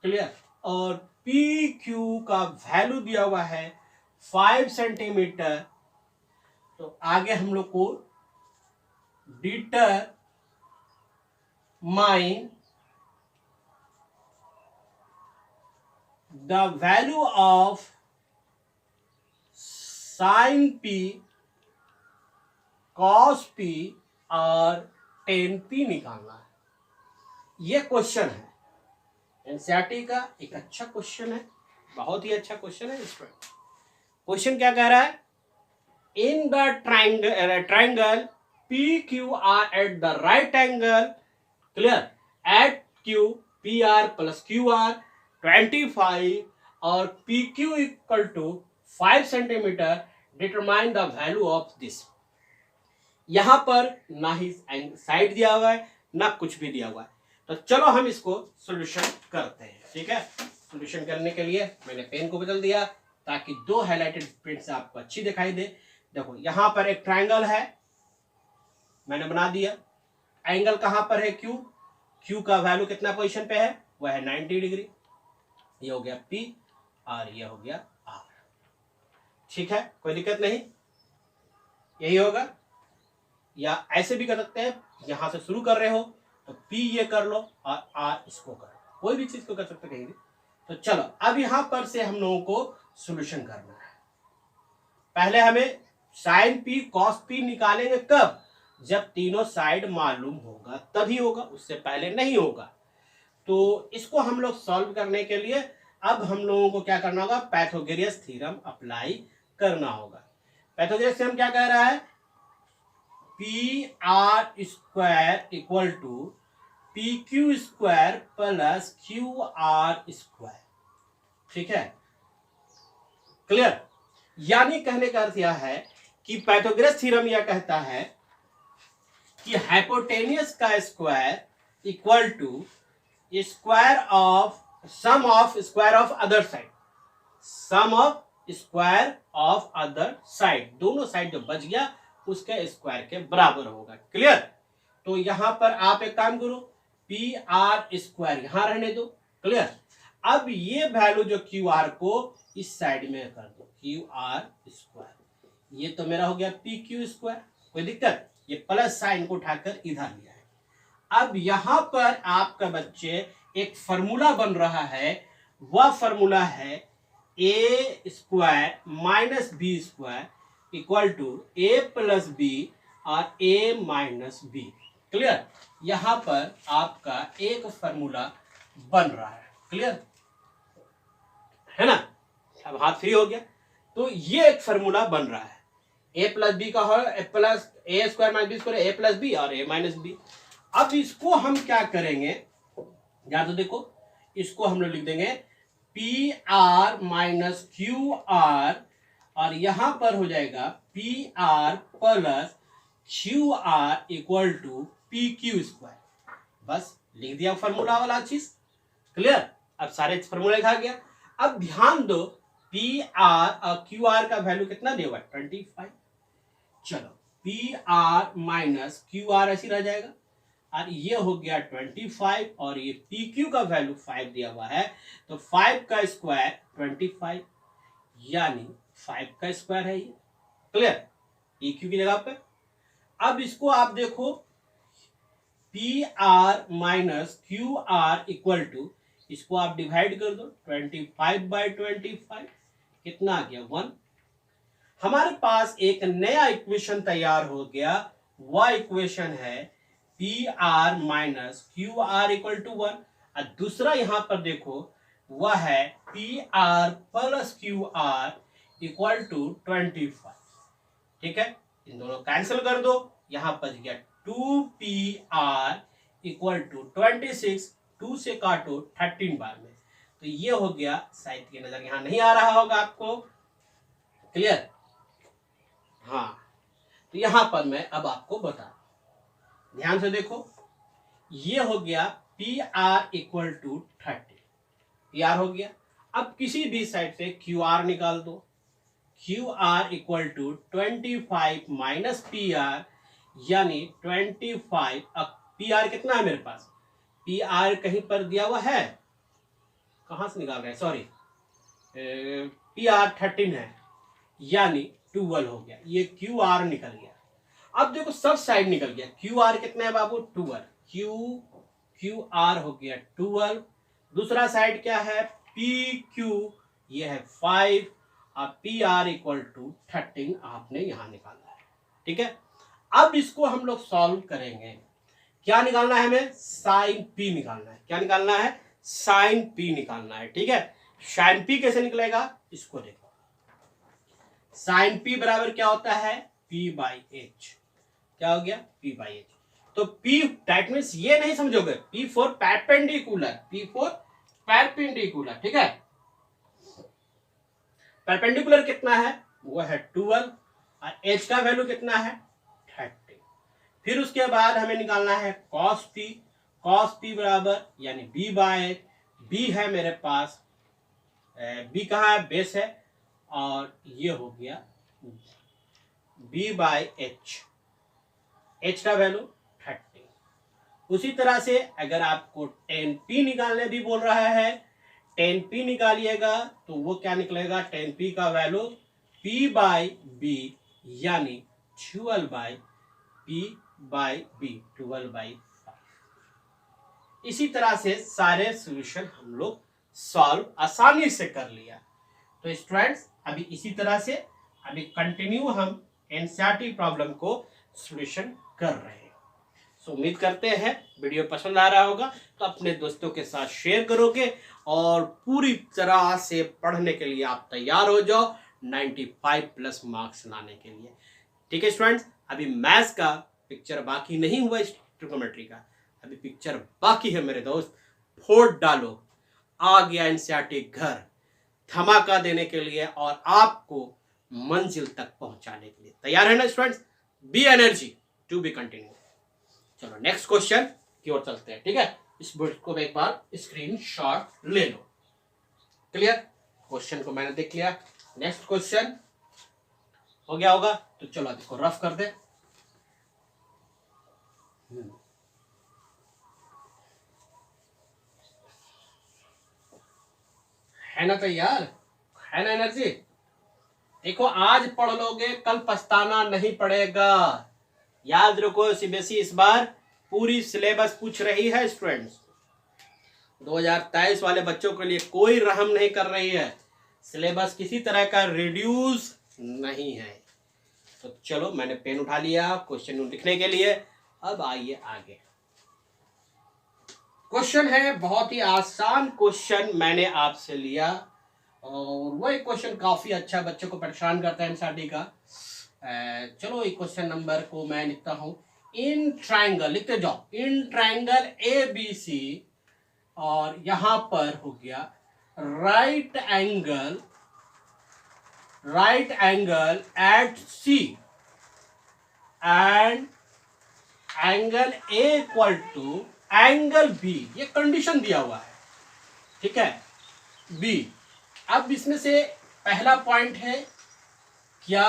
क्लियर। और PQ का वैल्यू दिया हुआ है 5 सेंटीमीटर। तो आगे हम लोग को determine the value of sin P, cos P और tan P निकालना है। ये क्वेश्चन है एनसीईआरटी का, एक अच्छा क्वेश्चन है, बहुत ही अच्छा क्वेश्चन है। इस पर क्वेश्चन क्या कह रहा है, in the triangle PQR at the right angle, clear, at Q PR + QR 25 और PQ = 5 centimetre, determine the value of this. यहां पर ना ही साइड दिया हुआ है ना कुछ भी दिया हुआ है, तो चलो हम इसको सॉल्यूशन करते हैं, ठीक है। सॉल्यूशन करने के लिए मैंने पेन को बदल दिया ताकि 2 हाइलाइटेड पेन से आपको अच्छी दिखाई दे। देखो यहां पर एक ट्राइंगल है, मैंने बना दिया, एंगल कहां पर है, Q का वैल्यू कितना पोजीशन पे है, वह है 90 डिग्री, ये हो गया P और ये हो गया R, ठीक है, कोई दिक्कत नहीं, यही होगा। या ऐसे भी कर सकते हैं, यहां से शुरू कर रहे हो तो P ये कर लो और R इसको कर लो, कोई भी चीज को कर सकते कहीं भी। तो चलो अब यहां पर से हम लोगों को सॉल्यूशन करना है। पहले हमें sin P cos P निकालेंगे, कब, जब तीनों साइड मालूम होगा तभी होगा, उससे पहले नहीं होगा। तो इसको हम लोग सॉल्व करने के लिए अब हम लोगों को क्या करना होगा, पाइथागोरस थ्योरम अप्लाई करना होगा। पाइथागोरस थ्योरम क्या कह रहा है, PR² = PQ² + QR², ठीक है, क्लियर। यानी कहने का अर्थ यह है कि पाइथागोरस थ्योरम यह कहता है कि हाइपोटेन्यूस का square equal to square of sum of square of other side, sum of square of other side, दोनों साइड जो बच गया उसके स्क्वायर के बराबर होगा, क्लियर। तो यहां पर आप एक काम करो, PR² यहां रहने दो, क्लियर। अब ये वैल्यू जो QR को इस साइड में कर दो, QR², ये तो मेरा हो गया PQ², कोई दिक्कत, ये प्लस साइन को उठाकर इधर लिया है। अब यहां पर आपका बच्चे एक फॉर्मूला बन रहा है, वह फॉर्मूला है A² - B² = A + B और A - B, क्लियर। यहां पर आपका एक फॉर्मूला बन रहा है, क्लियर है ना। अब हाथ फ्री हो गया, तो ये एक फॉर्मूला बन रहा है, A + B का हो, A² - B² A + B और A - B। अब इसको हम क्या करेंगे, या तो देखो इसको हम लोग लिख देंगे P R minus Q R, और यहां पर हो जाएगा P R plus Q R equal to P Q square. बस लिख दिया फॉर्मूला वाला चीज, क्लियर। अब सारे फॉर्मूला लिखा गया। अब ध्यान दो, पी आर और क्यू आर का वैल्यू कितना दिया हुआ है 25। चलो P R minus Q are ऐसी रह जाएगा, और ये हो गया 25, और ये पी क्यू का वैल्यू 5 दिया हुआ है, तो 5 का स्क्वायर 25, यानी 5 का स्क्वायर है ये, क्लियर, पी क्यू की जगह पे। अब इसको आप देखो, P R minus Q R equal to, इसको आप डिवाइड कर दो 25/25, कितना आ गया 1। हमारे पास एक नया इक्वेशन तैयार हो गया, वह इक्वेशन है P R minus Q R equal to 1, और दूसरा यहां पर देखो वह है P R plus Q R equal to 25। ठीक है, इन दोनों कैंसिल कर दो, यहां पर गया 2pr इक्वल टू 26, 2 से काटो 13 बार में, तो ये हो गया। शायद की नजर यहां नहीं आ रहा होगा आपको, क्लियर। हाँ, तो यहां पर मैं अब आपको बता, ध्यान से देखो, ये हो गया P R equal to 30, P R हो गया। अब किसी भी साइड से क्यू आर निकाल दो, Q R equal to 25 minus P R, यानी 25। अब पी आर कितना है मेरे पास, पी आर कहीं पर दिया हुआ है, कहां से निकाल रहे हैं, सॉरी, पी आर 13 है, यानी 12 हो गया, ये क्यू आर निकल गया। अब देखो सब साइड निकल गया, क्यू आर कितना है बाबू 12, क्यू आर हो गया 12, दूसरा साइड क्या है पी क्यू, ये है 5, और पी आर इक्वल टू 13 आपने यहां निकाला है। ठीक है, अब इसको हम लोग सॉल्व करेंगे। क्या निकालना है हमें, साइन पी निकालना है। क्या निकालना है, साइन पी निकालना है। ठीक है, साइन पी कैसे निकलेगा, इसको देखो, साइन पी बराबर क्या होता है पी बाई एच। क्या हो गया पी बाई एच, तो पी दैट मीन्स ये नहीं समझोगे, P for perpendicular, P for perpendicular. ठीक है, परपेंडिकुलर कितना है, वो है 12, और एच का वैल्यू कितना है 30। फिर उसके बाद हमें निकालना है कॉस पी बराबर यानी बी बाय एच, बी है मेरे पास, बी कहाँ है बेस है, और ये हो गया बी बाय एच, एच का वैल्यू 30। उसी तरह से अगर आपको 10p निकालने भी बोल रहा है, 10p निकालिएगा तो वो क्या निकलेगा, 10p का वैल्यू p बाई बी, यानी 12 बाई p बाई बी, 12/5। इसी तरह से सारे सॉल्यूशन हम लोग सॉल्व आसानी से कर लिया। तो स्टूडेंट्स अभी इसी तरह से अभी कंटिन्यू हम एनसीईआरटी प्रॉब्लम को सॉल्यूशन कर रहे हैं। सो उम्मीद करते हैं वीडियो पसंद आ रहा होगा, तो अपने दोस्तों के साथ शेयर करोगे, और पूरी तरह से पढ़ने के लिए आप तैयार हो जाओ 95+ मार्क्स लाने के लिए। ठीक है स्टूडेंट्स, अभी मैथ्स का पिक्चर बाकी नहीं हुआ, ट्रिग्नोमेट्री का अभी पिक्चर बाकी है मेरे दोस्त। फोड़ डालो, आ गया एनसीईआरटी घर धमाका देने के लिए और आपको मंजिल तक पहुंचाने के लिए। तैयार है ना students, be energy to be continue. चलो नेक्स्ट क्वेश्चन की ओर चलते हैं। ठीक है, इस बुक को एक बार स्क्रीन शॉट ले लो। क्लियर, क्वेश्चन को मैंने देख लिया, नेक्स्ट क्वेश्चन हो गया होगा, तो चलो इसको रफ कर दे। है ना तैयार, है ना एनर्जी। देखो आज पढ़ लोगे कल पछताना नहीं पड़ेगा। याद रखो सीबीएसई इस बार पूरी सिलेबस पूछ रही है स्टूडेंट्स। 2023 वाले बच्चों के लिए कोई रहम नहीं कर रही है, सिलेबस किसी तरह का रिड्यूस नहीं है। तो चलो मैंने पेन उठा लिया क्वेश्चन लिखने के लिए। अब आइए आगे, क्वेश्चन है बहुत ही आसान क्वेश्चन मैंने आपसे लिया, और वो एक क्वेश्चन काफी अच्छा बच्चों को परेशान करता है एनसीईआरटी का। चलो एक क्वेश्चन नंबर को मैं लिखता हूं, इन ट्राइंगल, लिखते जाओ, इन ट्राइंगल ABC और यहां पर हो गया right angle at C and angle A equal to angle B, ये कंडीशन दिया हुआ है, ठीक है, बी। अब इसमें से पहला पॉइंट है क्या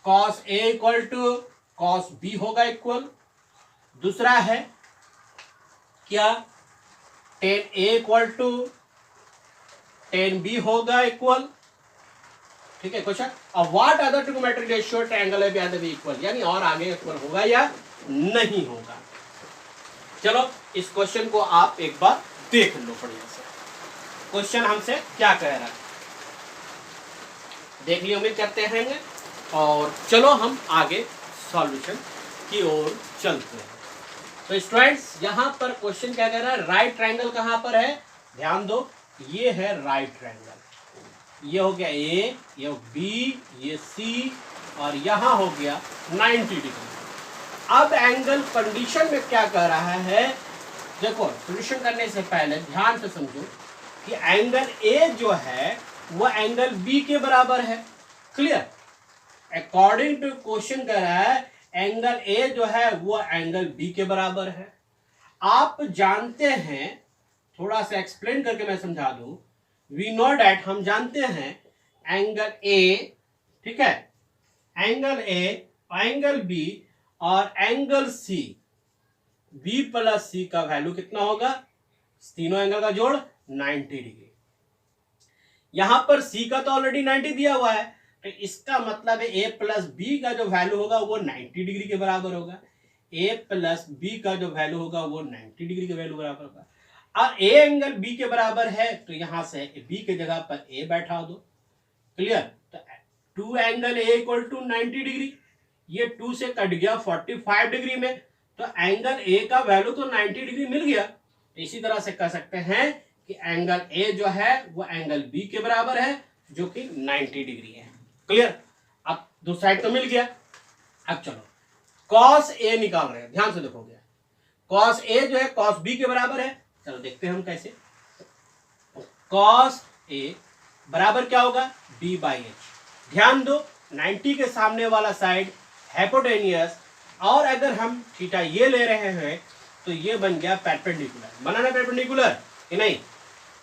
cos A equal to cos B होगा इक्वल। दूसरा है क्या tan A equal to tan B होगा इक्वल, ठीक है क्वेश्चन। अब what other trigonometric ratio triangle है बी बी इक्वल, यानी और आगे इक्वल होगा या नहीं होगा। चलो इस क्वेश्चन को आप एक बार देख लो बढ़िया से, क्वेश्चन हमसे क्या कह रहा है देख लियो, उम्मीद करते हैं। और चलो हम आगे सॉल्यूशन की ओर चलते हैं। तो स्टूडेंट्स यहां पर क्वेश्चन क्या कह रहा है, राइट ट्रायंगल कहां पर है, ध्यान दो, ये है राइट ट्रायंगल, ये हो गया ए, ये बी, ये सी, और यहां हो गया 90 डिग्री। अब एंगल कंडीशन में क्या कह रहा है, देखो सॉल्यूशन करने से पहले ध्यान से समझो कि एंगल ए जो है वो एंगल बी के बराबर है, क्लियर। अकॉर्डिंग टू क्वेश्चन कह रहा है एंगल ए जो है वो एंगल बी के बराबर है। आप जानते हैं, थोड़ा सा एक्सप्लेन करके मैं समझा दूं, वी नो डैट, हम जानते हैं एंगल ए, ठीक है, एंगल ए, एंगल बी और एंगल सी, बी प्लस सी का वैल्यू कितना होगा, तीनों एंगल का जोड़ 90 डिग्री। यहां पर सी का तो ऑलरेडी 90 दिया हुआ है, तो इसका मतलब है ए प्लस बी का जो वैल्यू होगा वो 90 डिग्री के बराबर होगा। ए प्लस बी का जो वैल्यू होगा वो 90 डिग्री के वैल्यू बराबर होगा। और ए एंगल बी के बराबर है तो यहां से बी के जगह पर ए बैठा दो, क्लियर। तो two angle A equal to 90 degree, ये 2 से कट गया 45 डिग्री में, तो एंगल ए का वैल्यू तो 90 डिग्री मिल गया। इसी तरह से कह सकते हैं कि एंगल ए जो है वो एंगल बी के बराबर है जो कि 90 डिग्री है, क्लियर। अब दो साइड तो मिल गया। अब चलो कॉस ए निकाल रहे हैं, ध्यान से देखोगे, कॉस ए जो है कॉस बी के बराबर है। चलो देखते हैं हम कैसे। कॉस ए बराबर क्या होगा, बी बाई एच। ध्यान दो 90 के सामने वाला साइड हाइपोटेनियस, और अगर हम थीटा ये ले रहे हैं तो ये बन गया परपेंडिकुलर, बना ना परपेंडिकुलर कि नहीं,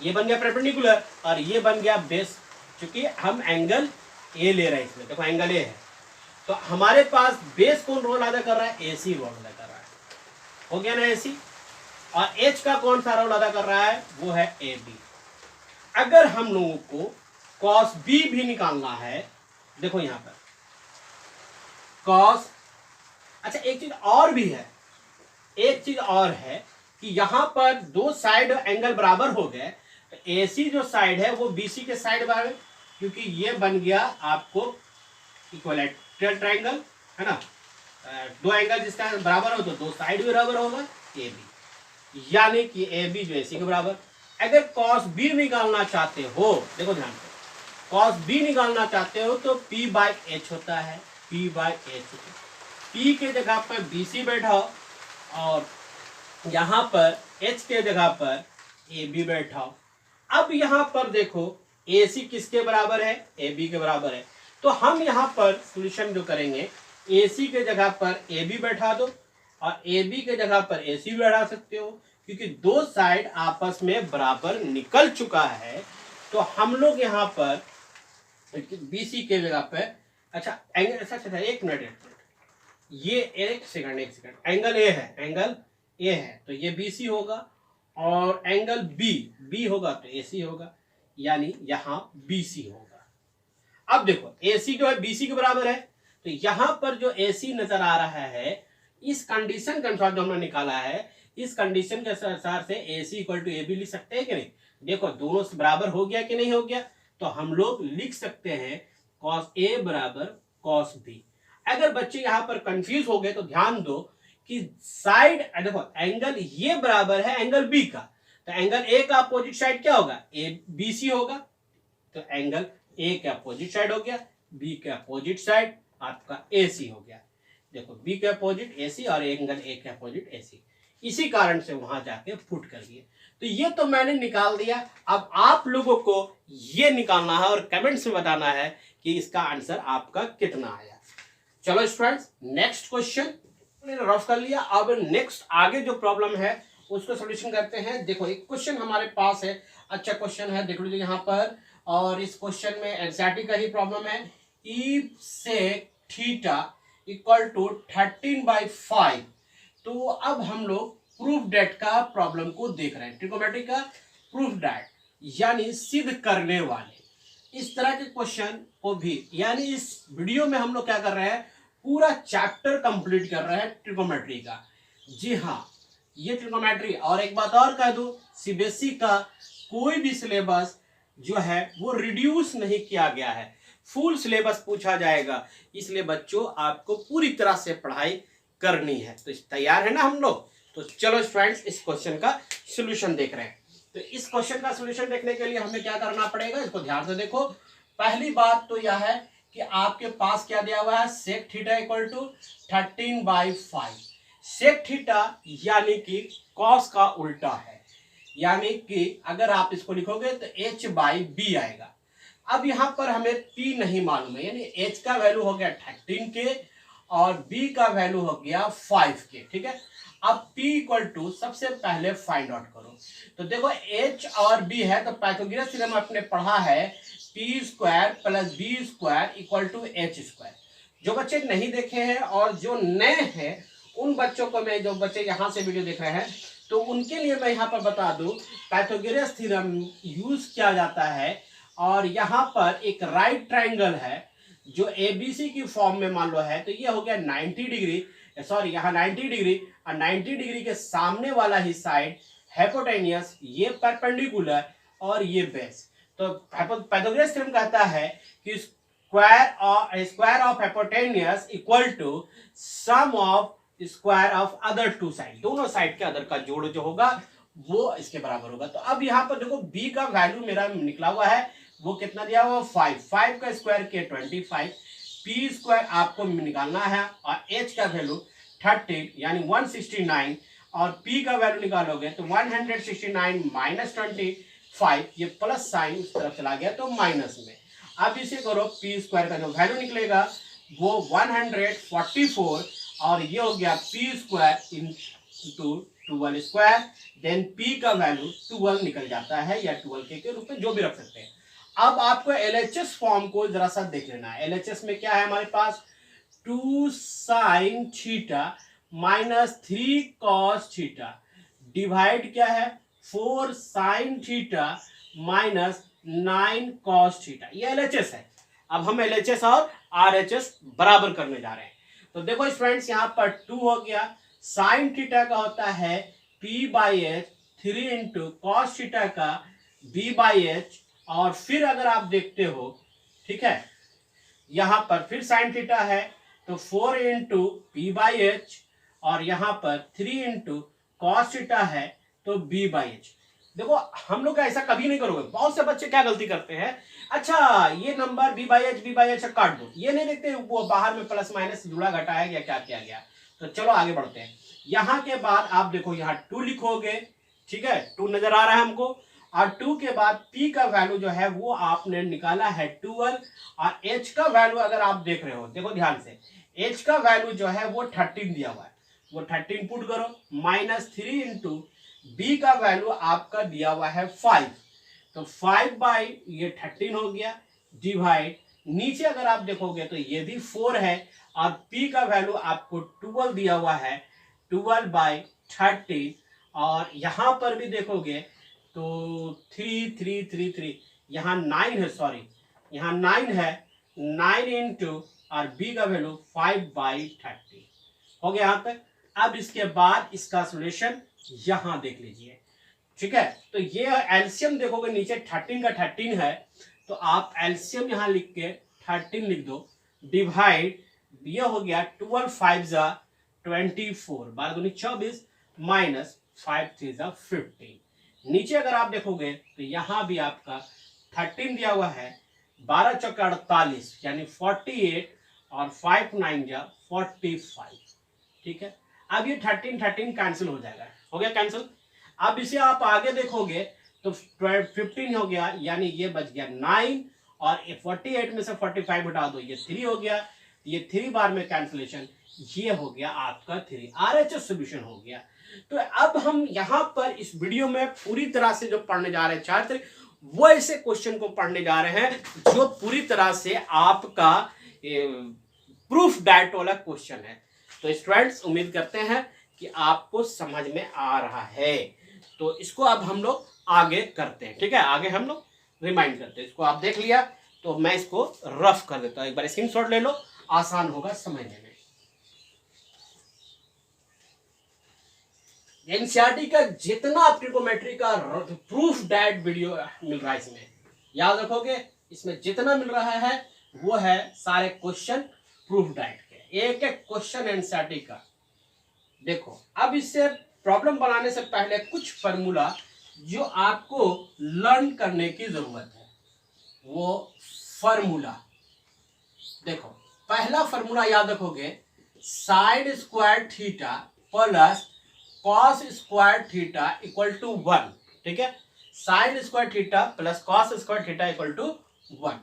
ये बन गया परपेंडिकुलर और ये बन गया बेस, क्योंकि हम एंगल ए ले रहे हैं इसमें, देखो एंगल ए है, तो हमारे पास बेस कौन रोल अदा कर रहा है, एसी रोल अदा कर रहा है, हो गया ना एसी। और एच का कौन सा रोल अदा कर रहा है, वो है ए बी। अगर हम लोगों को कॉस बी भी निकालना है, देखो यहां पर कॉस, अच्छा एक चीज और भी है, एक चीज और है कि यहां पर दो साइड एंगल बराबर हो गए, तो एसी जो साइड है वो बीसी के साइड बराबर, क्योंकि ये बन गया आपको इक्विलैटरल ट्रायंगल, है ना, दो एंगल जिसका बराबर हो तो दो साइड भी बराबर होगा, ए बी, यानी कि ए बी जो एसी के बराबर। अगर कॉस बी निकालना चाहते हो, देखो ध्यान से, कॉस बी निकालना चाहते हो तो पी बाई एच होता है, पी बाई एच, पी के जगह पर बी सी बैठाओ और यहां पर एच के जगह पर ए बी बैठाओ। अब यहां पर देखो ए सी किसके बराबर है, ए बी के बराबर है, तो हम यहां पर सॉल्यूशन जो करेंगे, ए सी के जगह पर ए बी बैठा दो और ए बी के जगह पर ए सी बैठा सकते हो, क्योंकि दो साइड आपस में बराबर निकल चुका है। तो हम लोग यहाँ पर बी सी के जगह पर, अच्छा एंगल, अच्छा एक मिनट, ये एक सेकंड एंगल ए है, एंगल ए है तो ये बी सी होगा, और एंगल बी होगा तो ए सी होगा, यानी यहां बी सी होगा। अब देखो ए सी जो है बी सी के बराबर है, तो यहां पर जो ए सी नजर आ रहा है, इस कंडीशन के अनुसार जो हमने निकाला है, इस कंडीशन के अनुसार से ए सी इक्वल टू ए बी लिख सकते हैं कि नहीं। देखो दोनों से बराबर हो गया कि नहीं हो गया, तो हम लोग लिख सकते हैं कॉस ए बराबर कॉस बी। अगर बच्चे यहां पर कंफ्यूज हो गए तो ध्यान दो कि साइड, देखो एंगल ये बराबर है एंगल बी का, तो एंगल ए का अपोजिट साइड क्या होगा, ए बी सी होगा, तो एंगल ए के अपोजिट साइड हो गया, बी के अपोजिट साइड आपका ए सी हो गया। देखो बी के अपोजिट ए सी और एंगल ए के अपोजिट ए सी, इसी कारण से वहां जाके फुट कर दिए। तो ये तो मैंने निकाल दिया। अब आप लोगों को ये निकालना है और कमेंट्स में बताना है कि इसका आंसर आपका कितना आया। चलो स्टूडेंट्स, नेक्स्ट क्वेश्चन रफ कर लिया। अब नेक्स्ट आगे जो प्रॉब्लम है उसको सॉल्यूशन करते हैं। देखो एक क्वेश्चन हमारे पास है, अच्छा क्वेश्चन है, देख लीजिए यहाँ पर। और इस क्वेश्चन में एनसीईआरटी का ही प्रॉब्लम है। ई सेक थीटा इक्वल टू 13/5। तो अब हम लोग प्रूफ डेट का प्रॉब्लम को देख रहे हैं, ट्रिग्नोमेट्री का प्रूफ डेट यानी सिद्ध करने वाले इस तरह के क्वेश्चन को भी, यानी इस वीडियो में हम लोग क्या कर रहे हैं, पूरा चैप्टर कंप्लीट कर रहे हैं ट्रिग्नोमेट्री का। जी हाँ, ये ट्रिग्नोमेट्री। और एक बात और कह दूं, सीबीएसई का कोई भी सिलेबस जो है वो रिड्यूस नहीं किया गया है, फुल सिलेबस पूछा जाएगा। इसलिए बच्चों आपको पूरी तरह से पढ़ाई करनी है। तो तैयार है ना हम लोग? तो चलो फ्रेंड्स, इस क्वेश्चन का सॉल्यूशन देख रहे हैं। तो इस क्वेश्चन का सॉल्यूशन देखने के लिए हमें क्या करना पड़ेगा, इसको ध्यान से देखो। पहली बात तो यह है कि आपके पास क्या दिया हुआ है, sec theta equal to 13/5। Sec theta यानी कि कॉस का उल्टा है, यानी कि अगर आप इसको लिखोगे तो h/b आएगा। अब यहां पर हमें p नहीं मालूम है, यानी h का वैल्यू हो गया 13 के और b का वैल्यू हो गया 5 के। ठीक है, अब p इक्वल टू सबसे पहले फाइंड आउट करो। तो देखो h और b है, तो पाइथागोरस थ्योरम आपने पढ़ा है, p² + b² equal to h²। जो बच्चे नहीं देखे हैं और जो नए हैं उन बच्चों को मैं, जो बच्चे यहाँ से वीडियो देख रहे हैं, तो उनके लिए मैं यहाँ पर बता दूं, पाइथागोरस थ्योरम यूज किया जाता है। और यहाँ पर एक राइट ट्रायंगल है जो एबीसी की फॉर्म में मान लो है, तो ये हो गया 90 डिग्री, सॉरी यहाँ 90 डिग्री, और 90 डिग्री के सामने वाला ही साइड हाइपोटेन्यूस, ये परपेंडिकुलर और ये बेस। तो पाइथागोरस थ्योरम कहता है कि square of hypotenuse equal to sum of square of other two side, दोनों साइड के अदर का जोड़ जो होगा वो इसके बराबर होगा। तो अब यहाँ पर देखो b का वैल्यू मेरा निकला हुआ है, वो कितना दिया हुआ, 5 का स्क्वायर के 25, p² आपको निकालना है और h का वैल्यू 13 यानी 169, और p का वैल्यू निकालोगे तो 169 माइनस 25, ये प्लस साइन उस तरफ चला गया तो माइनस में। अब इसे करो, p² का जो वैल्यू निकलेगा वो 144, और ये हो गया p² इंटू 12², देन p का वैल्यू 12 निकल जाता है, या 12 के रूप में जो भी रख सकते हैं। अब आपको LHS फॉर्म को जरा सा देख लेना है। LHS में क्या है हमारे पास, 2 sin theta minus 3 cos theta divide क्या है 4 sin theta minus 9 cos theta, ये LHS है। अब हम LHS और RHS बराबर करने जा रहे हैं। तो देखो स्टूडेंट्स, यहाँ पर 2 हो गया, साइन थीटा का होता है p/h, 3 इंटू कॉस थीटा का b/h, और फिर अगर आप देखते हो, ठीक है, यहां पर फिर साइन थीटा है तो 4 इंटू p/h, और यहां पर 3 इंटू कॉस थीटा है तो b/h। देखो हम लोग ऐसा कभी नहीं करोगे। बहुत से बच्चे क्या गलती करते हैं, अच्छा ये नंबर b/h काट दो, ये नहीं देखते वो बाहर में प्लस माइनस जुड़ा घटा है या क्या किया गया। तो चलो आगे बढ़ते हैं। यहां के बाद आप देखो यहाँ 2 लिखोगे, ठीक है, 2 नजर आ रहा है हमको, और 2 के बाद p का वैल्यू जो है वो आपने निकाला है 12, और h का वैल्यू अगर आप देख रहे हो, देखो ध्यान से, h का वैल्यू जो है वो 13 दिया हुआ है, वो 13 पुट करो, माइनस 3 इंटू b का वैल्यू आपका दिया हुआ है 5, तो 5 ये 13 हो गया, डिवाइड, नीचे अगर आप देखोगे तो ये भी 4 है, और p का वैल्यू आपको 12 दिया हुआ है, 12/13, और यहां पर भी देखोगे तो 3 यहाँ 9 है, सॉरी यहाँ 9 है, 9 इंटू और b का वैल्यू 5/30 हो गया यहां तक। अब इसके बाद इसका सॉल्यूशन यहां देख लीजिए, ठीक है। तो ये एलसीएम देखोगे नीचे 13 का 13 है, तो आप एलसीएम यहां लिख के 13 लिख दो, डिवाइड, ये हो गया 12 5 जा 24, 12 दूनी 24, माइनस 5 3 जा 15। नीचे अगर आप देखोगे तो यहां भी आपका 13 दिया हुआ है, 12 चौका 48 यानी 48, और 5 9 जा 45, ठीक है। अब ये 13 कैंसिल हो जाएगा, हो गया कैंसिल। अब इसे आप आगे देखोगे तो 15 हो गया, यानी ये बच गया 9, और 48 में से 45 हटा दो, ये 3 हो गया, ये 3 बार में कैंसिलेशन, ये हो गया आपका 3 RHS सॉल्यूशन हो गया। तो अब हम यहाँ पर इस वीडियो में पूरी तरह से जो पढ़ने जा रहे हैं छात्र, वो ऐसे क्वेश्चन को पढ़ने जा रहे हैं जो पूरी तरह से आपका प्रूफ दैट वाला क्वेश्चन है। तो स्टूडेंट्स उम्मीद करते हैं कि आपको समझ में आ रहा है। तो इसको अब हम लोग आगे करते हैं, ठीक है, आगे हम लोग रिमाइंड करते हैं। इसको आप देख लिया तो मैं इसको रफ कर देता हूं, एक बार स्क्रीनशॉट ले लो, आसान होगा समझने में। एनसीईआरटी का जितना ट्रिगोनोमेट्री का प्रूफ दैट वीडियो मिल रहा है, इसमें याद रखोगे, इसमें जितना मिल रहा है वो है सारे क्वेश्चन प्रूफ दैट के, एक एक क्वेश्चन एनसीईआरटी का। देखो अब इससे प्रॉब्लम बनाने से पहले कुछ फॉर्मूला जो आपको लर्न करने की जरूरत है, वो फॉर्मूला देखो। पहला फॉर्मूला याद रखोगे, sine square theta plus cos square theta equal to 1, ठीक है, sine square theta plus cos square theta equal to 1।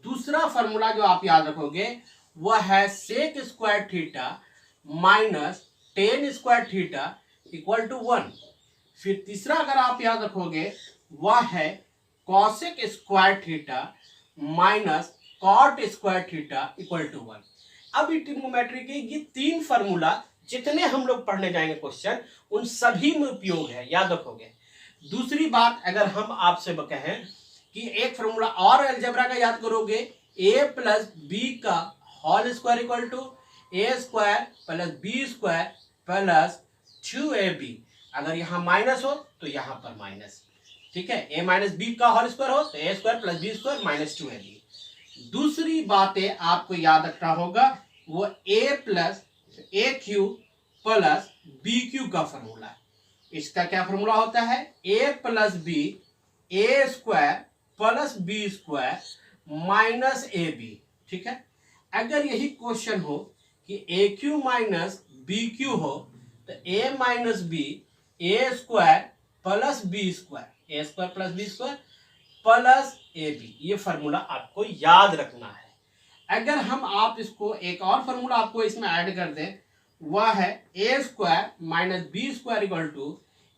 दूसरा फॉर्मूला जो आप याद रखोगे वह है sec square theta minus tan square theta equal to 1। फिर तीसरा अगर आप याद रखोगे वह है cosec square theta minus cot square theta equal to 1। अब ट्रिग्नोमेट्री के ये 3 फार्मूला जितने हम लोग पढ़ने जाएंगे क्वेश्चन, उन सभी में उपयोग है, याद रखोगे। दूसरी बात, अगर हम आपसे कहें कि एक फार्मूला और अलजेब्रा का याद करोगे, a प्लस बी का whole square equal to a square plus b square plus 2ab। अगर यहाँ माइनस हो तो यहाँ पर माइनस, ठीक है, a माइनस बी का होल स्क्वायर हो तो a square plus b square minus 2ab। दूसरी बातें आपको याद रखना होगा, वो a plus a cube plus b cube का फॉर्मूला है। इसका क्या फॉर्मूला होता है, a plus b a square plus b square minus a b, ठीक है। अगर यही क्वेश्चन हो कि a cube minus b cube हो तो a minus b a square plus b square, a square plus b square plus a b, ये formula आपको याद रखना है। अगर हम आप इसको एक और फॉर्मूला आपको इसमें ऐड कर दें, वह है A square minus B square equal to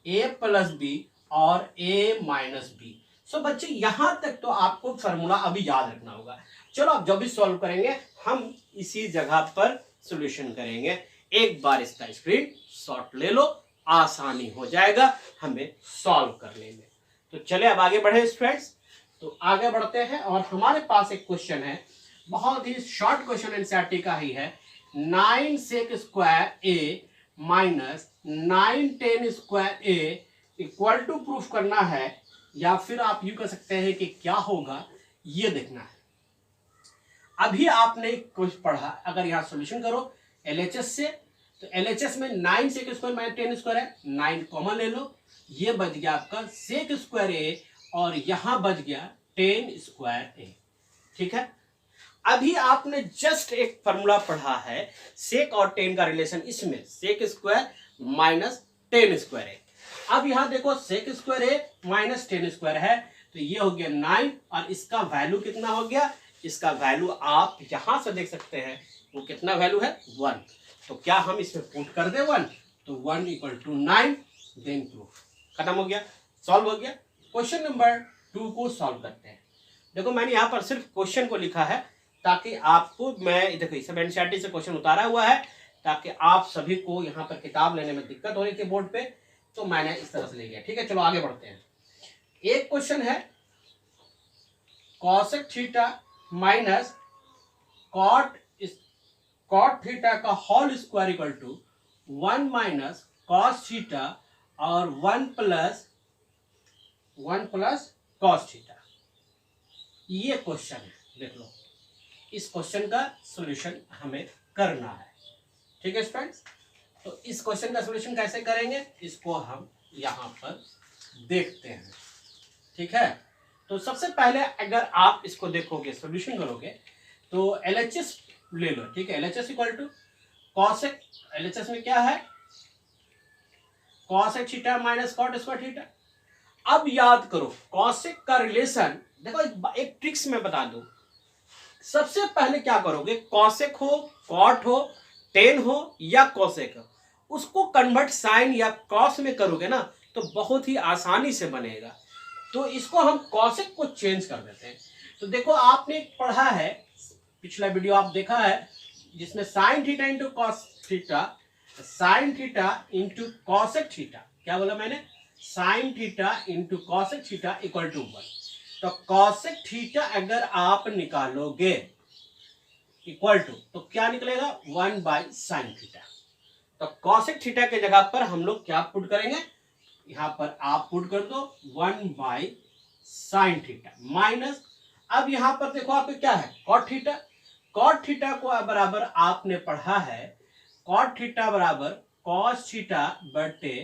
A plus B और ए माइनस बी। सो बच्चे यहां तक तो आपको फॉर्मूला अभी याद रखना होगा। चलो अब जब भी सॉल्व करेंगे हम इसी जगह पर सॉल्यूशन करेंगे। एक बार इसका स्क्रीन शॉट ले लो, आसानी हो जाएगा हमें सॉल्व करने में। तो चले अब आगे बढ़े स्टूडेंट्स। तो आगे बढ़ते हैं और हमारे पास एक क्वेश्चन है, बहुत ही शॉर्ट क्वेश्चन एनसीईआरटी का ही है। 9 sec square a minus 9 tan square A equal to proof करना है, या फिर आप यूं कर सकते हैं कि क्या होगा ये देखना है। अभी आपने कुछ पढ़ा, अगर यहाँ सॉल्यूशन करो एलएचएस से, तो एलएचएस में 9 सेक स्क्वायर माइनस 10 स्क्वायर है, 9 कॉमन ले लो, ये बच गया आपका सेक स्क्वायर ए और यहां बच गया 10 स्क्वायर ए, ठीक है। अभी आपने जस्ट एक फॉर्मूला पढ़ा है सेक और 10 का रिलेशन, इसमें सेक स्क्वायर माइनस 10 स्क्वायर है। अब यहां देखो सेक स्क्वायर है माइनस 10 स्क्वायर है, तो ये हो गया 9 और इसका वैल्यू कितना हो गया, इसका वैल्यू आप यहां से देख सकते हैं, वो कितना वैल्यू है 1। तो क्या हम इसमें पुट कर दे 1, तो 1 इक्वल टू 9, देन प्रूफ खत्म हो गया, सॉल्व हो गया। क्वेश्चन नंबर 2 को सॉल्व करते हैं। देखो मैंने यहाँ पर सिर्फ क्वेश्चन को लिखा है ताकि आपको, मैं देखो सब एनसीईआरटी से क्वेश्चन उतारा हुआ है ताकि आप सभी को यहाँ पर किताब लेने में दिक्कत हो रही थी बोर्ड पे, तो मैंने इस तरह से ले लिया, ठीक है। चलो आगे बढ़ते हैं। एक क्वेश्चन है cosec theta minus cot theta का whole square equal to 1 minus cos theta और 1 प्लस कॉस थीटा, ये क्वेश्चन है। देख लो, इस क्वेश्चन का सॉल्यूशन हमें करना है, ठीक है स्टूडेंट्स। तो इस क्वेश्चन का सॉल्यूशन कैसे करेंगे, इसको हम यहां पर देखते हैं, ठीक है। तो सबसे पहले अगर आप इसको देखोगे, सॉल्यूशन करोगे, तो एलएचएस ले लो, ठीक है। LHS equal to cosec, LHS में क्या है cosec theta minus cot square theta. अब याद करो कॉसेक का रिलेशन, देखो एक ट्रिक्स में बता दूं। सबसे पहले क्या करोगे, कॉसेक हो, कॉट हो, टेन हो या कोसेक हो, उसको कन्वर्ट साइन या कॉस में करोगे ना तो बहुत ही आसानी से बनेगा। तो इसको हम कॉसेक को चेंज कर देते हैं। तो देखो आपने पढ़ा है, पिछला वीडियो आप देखा है जिसमें sine theta into cos theta, sine theta into cosec theta, क्या बोला मैंने, sine theta into cosec theta equal to 1। तो कॉसेक थीटा अगर आप निकालोगे इक्वल टू, तो क्या निकलेगा 1 बाई साइन थीटा। तो कॉसेक थीटा के जगह पर हम लोग क्या पुट करेंगे, यहां पर आप पुट कर दो 1 बाई साइन थीटा माइनस, अब यहां पर देखो आपको क्या है कॉट थीटा। कॉट थीटा को बराबर आपने पढ़ा है, कॉट थीटा बराबर कॉस थीटा बटे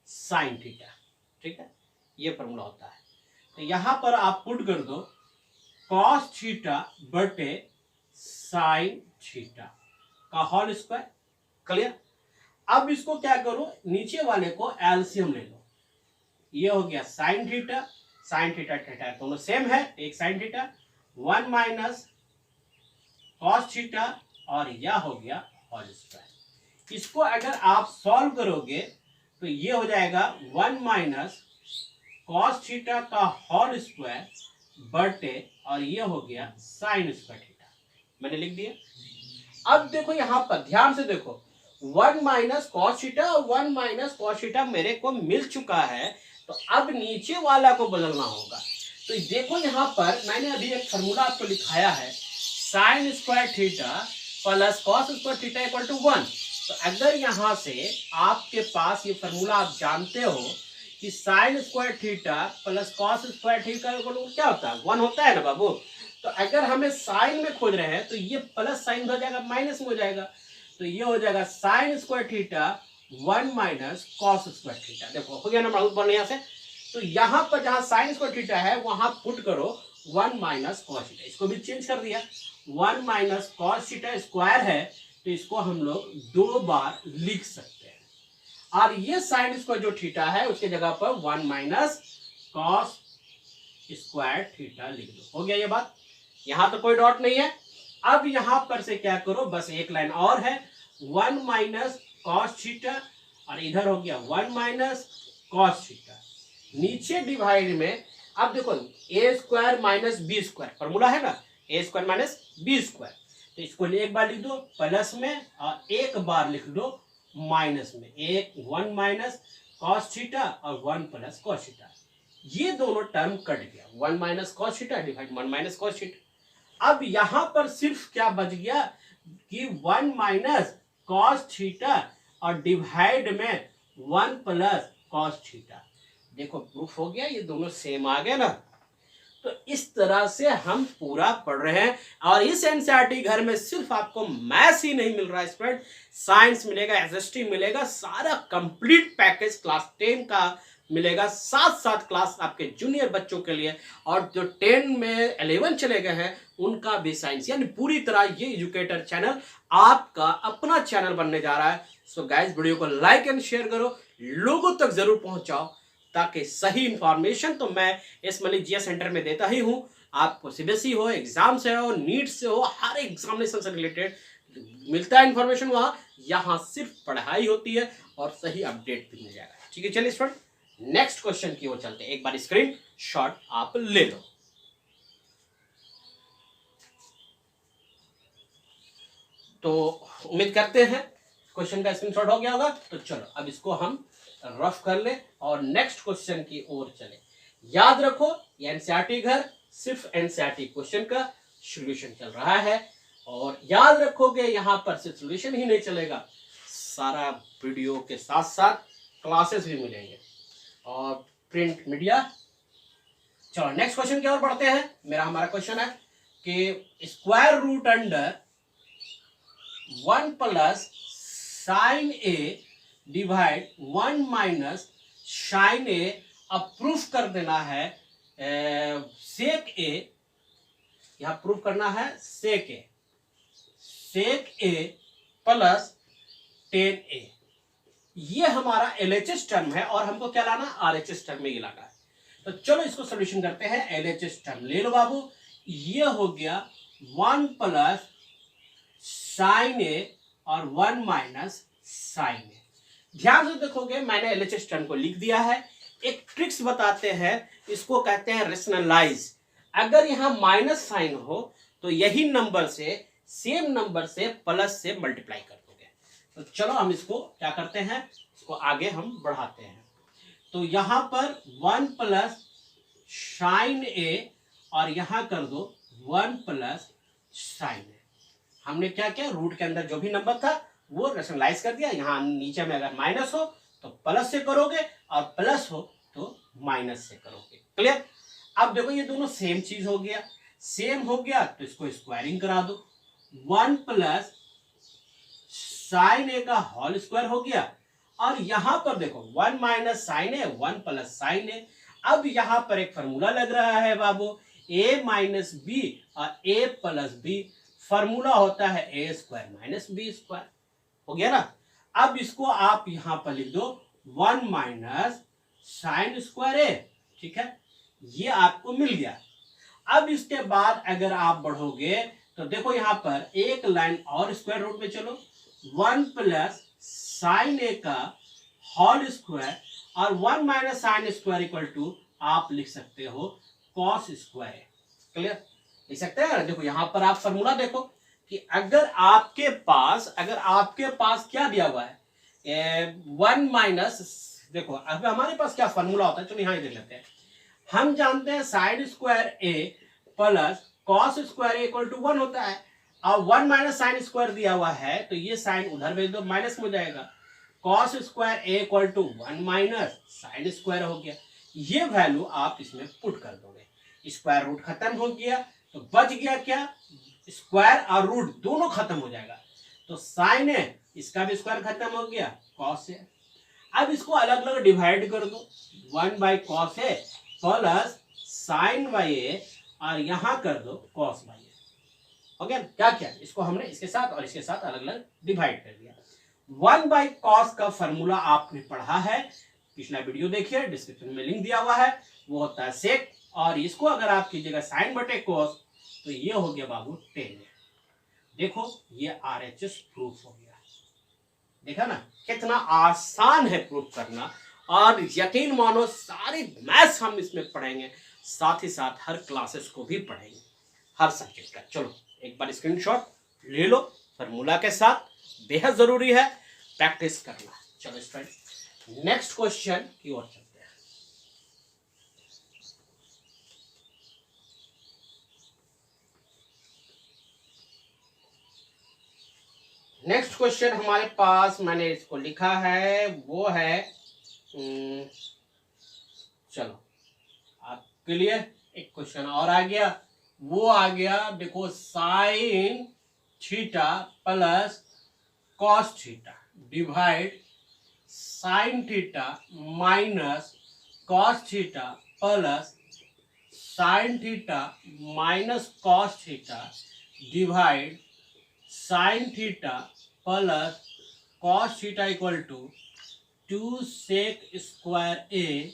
साइन थीटा, ठीक है, ये फॉर्मूला होता है। तो यहां पर आप पुट कर दो कॉस थीटा बटे साइन थीटा का होल स्क्वायर, क्लियर। अब इसको क्या करो, नीचे वाले को एलसीएम ले लो, ये हो गया sine theta, sine theta theta दोनों सेम है, एक sine theta 1 minus cos theta और यह हो गया होल स्क्वायर। इसको अगर आप सॉल्व करोगे तो ये हो जाएगा 1 माइनस कॉस थीटा का होल स्क्वायर बटे और ये हो गया साइन स्क्वायर थीटा, मैंने लिख दिया। अब देखो यहां पर ध्यान से देखो 1 माइनस कॉस थीटा और 1 माइनस कॉस थीटा मेरे को मिल चुका है, तो अब नीचे वाला को बदलना होगा। तो देखो यहां पर मैंने अभी एक फॉर्मूला आपको लिखाया है, sine square theta plus cos square theta equal to 1। तो अगर यहां से आपके पास ये फॉर्मूला आप जानते हो कि sine square theta plus cos square theta equal to क्या होता है 1 होता है ना बाबू। तो अगर हमें साइन में खोज रहे हैं तो ये प्लस साइन हो जाएगा माइनस में हो जाएगा, तो ये हो जाएगा sign square theta 1 minus cos square theta. देखो हो गया ना बहुत बढ़िया से। तो यहां पर जहां साइन स्क्वायर थीटा है वहां पुट करो 1 माइनस कॉस थीटा, इसको भी चेंज कर दिया 1 माइनस कॉस थीटा स्क्वायर है, तो इसको हम लोग 2 बार लिख सकते हैं। और ये साइन स्क्वायर जो थीटा है उसके जगह पर 1 माइनस कॉस स्क्वायर थीटा लिख दो, हो गया ये बात। यहां तो कोई डॉट नहीं है। अब यहां पर से क्या करो, बस एक लाइन और है 1 माइनस कॉस थीटा और इधर हो गया 1 माइनस कॉस थीटा, नीचे डिवाइड में। अब देखो A square minus B square formula है ना, A square minus B square, तो इसको एक बार लिख दो प्लस में और एक बार लिख दो माइनस में, एक 1 माइनस कॉस थीटा और 1 प्लस कॉस थीटा, ये दोनों टर्म कट गया 1 minus cos theta divide 1 minus cos theta. अब यहां पर सिर्फ क्या बच गया कि 1 माइनस कॉस थीटा और डिवाइड में 1 प्लस कॉस थीटा। देखो प्रूफ हो गया, ये दोनों सेम आ गए ना। तो इस तरह से हम पूरा पढ़ रहे हैं। और इस एनसीईआरटी घर में सिर्फ आपको मैथ्स ही नहीं मिल रहा है स्टूडेंट, साइंस मिलेगा, एसएसटी मिलेगा, सारा कंप्लीट पैकेज क्लास 10 का मिलेगा, साथ साथ क्लास आपके जूनियर बच्चों के लिए, और जो 10 में 11 चले गए हैं उनका भी साइंस, यानी पूरी तरह ये एजुकेटर चैनल आपका अपना चैनल बनने जा रहा है। सो गाइस वीडियो को लाइक एंड शेयर करो, लोगों तक जरूर पहुंचाओ, ताकि सही इंफॉर्मेशन तो मैं इस मलिक जीएस सेंटर में देता ही हूं। आपको सीबीएसई हो, एग्जाम से हो, नीट से हो, हर एग्जामिनेशन से रिलेटेड मिलता है इंफॉर्मेशन वहां। यहां सिर्फ पढ़ाई होती है और सही अपडेट भी मिल जाएगा। ठीक है, चलिए स्टूडेंट नेक्स्ट क्वेश्चन की ओर चलते हैं। एक बार स्क्रीन शॉट आप ले लो। तो उम्मीद करते हैं क्वेश्चन का स्क्रीनशॉट हो गया होगा। तो चलो अब इसको हम रफ कर ले और नेक्स्ट क्वेश्चन की ओर चले। याद रखो ये एनसीईआरटी घर सिर्फ एनसीईआरटी क्वेश्चन का सॉल्यूशन चल रहा है, और याद रखोगे यहां पर सिर्फ सॉल्यूशन ही नहीं चलेगा, सारा वीडियो के साथ साथ क्लासेस भी मिलेंगे और प्रिंट मीडिया। चलो नेक्स्ट क्वेश्चन की ओर बढ़ते हैं। हमारा क्वेश्चन है कि square root under 1 plus sine A divide 1 minus sine A, अब प्रूफ कर देना है सेक ए, यहां प्रूफ करना है सेक ए प्लस टेन ए, ये हमारा LHS टर्म है और हमको क्या लाना, RHS टर्म में ये लाना है। तो चलो इसको सोल्यूशन करते हैं। LHS टर्म ले लो बाबू, ये हो गया 1 प्लस साइन ए और 1 माइनस साइन ए। ध्यान से देखोगे मैंने LHS टर्म को लिख दिया है। एक ट्रिक्स बताते हैं, इसको कहते हैं रेशनलाइज। अगर यहां माइनस साइन हो तो यही नंबर से, सेम नंबर से प्लस से मल्टीप्लाई कर दोगे। तो चलो हम इसको क्या करते हैं, इसको आगे हम बढ़ाते हैं। तो यहां पर 1 प्लस साइन ए और यहां कर दो 1 प्लस साइन ए। हमने क्या किया, रूट के अंदर जो भी नंबर था वो रेशनलाइज कर दिया। यहां नीचे में अगर माइनस हो तो प्लस से करोगे और प्लस हो तो माइनस से करोगे। क्लियर। अब देखो ये दोनों सेम चीज हो गया, सेम हो गया तो इसको स्क्वायरिंग करा दो। 1 प्लस साइन ए का होल स्क्वायर हो गया और यहां पर देखो 1 minus sine A 1 plus sine A. अब यहां पर एक फॉर्मूला लग रहा है बाबू, a माइनस बी और a प्लस बी। फॉर्मूला होता है a square minus B square. हो गया ना। अब इसको आप यहां पर लिख दो 1 माइनस साइन स्क्वायर ए। ठीक है, ये आपको मिल गया। अब इसके बाद अगर आप बढ़ोगे तो देखो यहां पर एक लाइन और स्क्वायर रूट में चलो, 1 प्लस साइन ए का होल स्क्वायर और 1 minus sine square equal to आप लिख सकते हो कॉस स्क्वायर। क्लियर, लिख सकते हैं। देखो यहां पर आप फॉर्मूला देखो कि अगर आपके पास क्या दिया हुआ है, 1 माइनस, देखो अब हमारे पास क्या फॉर्मूला होता है, चलो यहां देख लेते हैं। हम जानते हैं sine square A plus cos square A equal to 1 होता है। और 1 माइनस साइन स्क्वायर दिया हुआ है तो ये साइन उधर भेज दो, माइनस में हो जाएगा। Cos square A equal to 1 minus sine square हो गया। ये वैल्यू आप इसमें पुट कर दोगे, स्क्वायर रूट खत्म हो गया तो बच गया क्या, स्क्वायर और रूट दोनों खत्म हो जाएगा। तो साइन है, इसका भी स्क्वायर खत्म हो गया, कॉस है। अब इसको अलग अलग डिवाइड कर दो, 1 बाई कॉस है प्लस साइन बाई ए और यहां कर दो कॉस बाई ए। हो गया। क्या क्या, इसको हमने इसके साथ और इसके साथ अलग अलग डिवाइड कर दिया। 1 बाई कॉस का फॉर्मूला आपने पढ़ा है, पिछला वीडियो देखिए, डिस्क्रिप्शन में लिंक दिया हुआ है, वो होता है सेक। और इसको अगर आप कीजिएगा साइन बटे कॉस तो ये हो गया बाबू 10। देखो ये RHS प्रूफ हो गया। देखा ना कितना आसान है प्रूफ करना। और यकीन मानो सारे मैथ्स हम इसमें पढ़ेंगे, साथ ही साथ हर क्लासेस को भी पढ़ेंगे, हर सब्जेक्ट का। चलो एक बार स्क्रीनशॉट ले लो फॉर्मूला के साथ, बेहद जरूरी है प्रैक्टिस करना। चलो स्टूडेंट नेक्स्ट क्वेश्चन की ओर चलते हैं। नेक्स्ट क्वेश्चन हमारे पास, मैंने इसको लिखा है, वो है चलो आपके लिए एक क्वेश्चन और आ गया, वो आ गया देखो, sine theta plus cos theta divide sine theta minus cos theta plus sine theta minus cos theta divide sine theta plus cos theta equal to 2 sec square A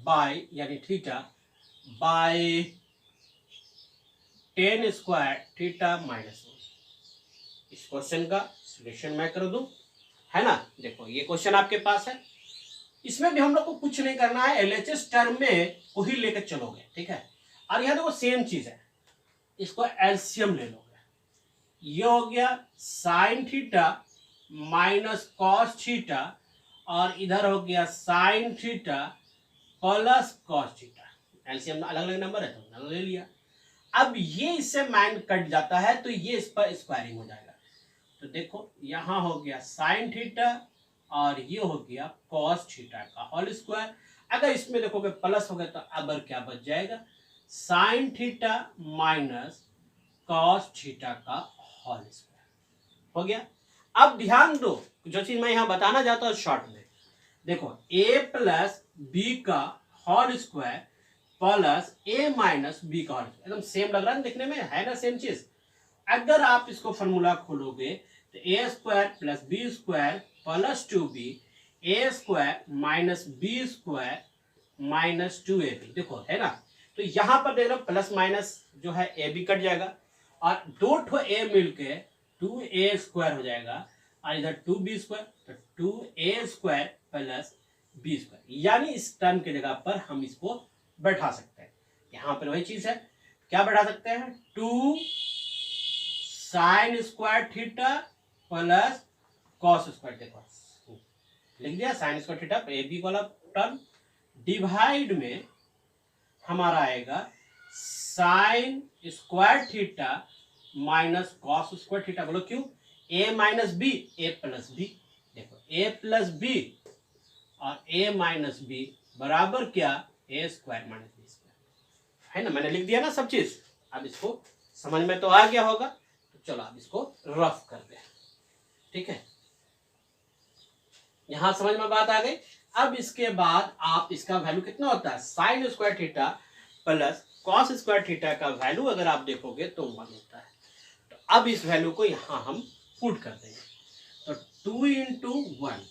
by यानी theta by 10 square theta minus 1। इस question का solution मैं कर दूं, है ना। देखो ये क्वेश्चन आपके पास है, इसमें भी हम लोग को कुछ नहीं करना है, LHS टर्म में को ही लेकर चलोगे, ठीक है। और यहां देखो सेम चीज है, इसको एलसीएम ले लोगे। ये हो गया sign theta minus cos theta और इधर हो गया sign theta plus cos theta. LCM अलग अलग नंबर है तो अलग ले लिया। अब ये इससे माइंड कट जाता है तो ये इस पर स्क्वायरिंग हो जाएगा। तो देखो यहां हो गया साइन थीटा और ये हो गया कॉस थीटा का होल स्क्वायर। अगर इसमें देखोगे प्लस हो गया तो अब क्या बच जाएगा, sign theta minus cos theta का होल स्क्वायर हो गया। अब ध्यान दो, जो चीज मैं यहां बताना चाहता हूं शॉर्ट में, देखो a प्लस बी का whole square plus a minus b का होल स्क्वायर, एकदम सेम लग रहा है दिखने में, है ना सेम चीज। अगर आप इसको फॉर्मूला खोलोगे तो a square plus b square plus 2b a square minus B square minus 2ab, देखो है ना। तो यहां पर देख लो प्लस माइनस जो है ए बी कट जाएगा और दो ठो ए मिलके 2a स्क्वायर हो जाएगा और इधर 2b स्क्वायर, तो 2a square plus b square, यानी इस टर्म की जगह पर हम इसको बैठा सकते हैं। यहां पर वही चीज है, क्या बैठा सकते हैं, 2 sine square theta plus cos square, देखो लिख दिया sine square theta a b वाला टर्म, डिवाइड में हमारा आएगा sine square theta minus cos square theta. बोलो क्यों, a minus b, a plus b, देखो ए प्लस बी और ए माइनस बी बराबर क्या, ए स्क्वायर माइनस बी स्क्वायर, है ना। मैंने लिख दिया ना सब चीज। अब इसको समझ में तो आ गया होगा, तो चलो अब इसको रफ कर दे, ठीक है। यहां समझ में बात आ गई। अब इसके बाद आप इसका वैल्यू कितना होता है, sine square theta plus cos square theta का वैल्यू अगर आप देखोगे तो 1 होता है। तो अब इस वैल्यू को यहां हम पुट कर देंगे, तो 2 इंटू 1।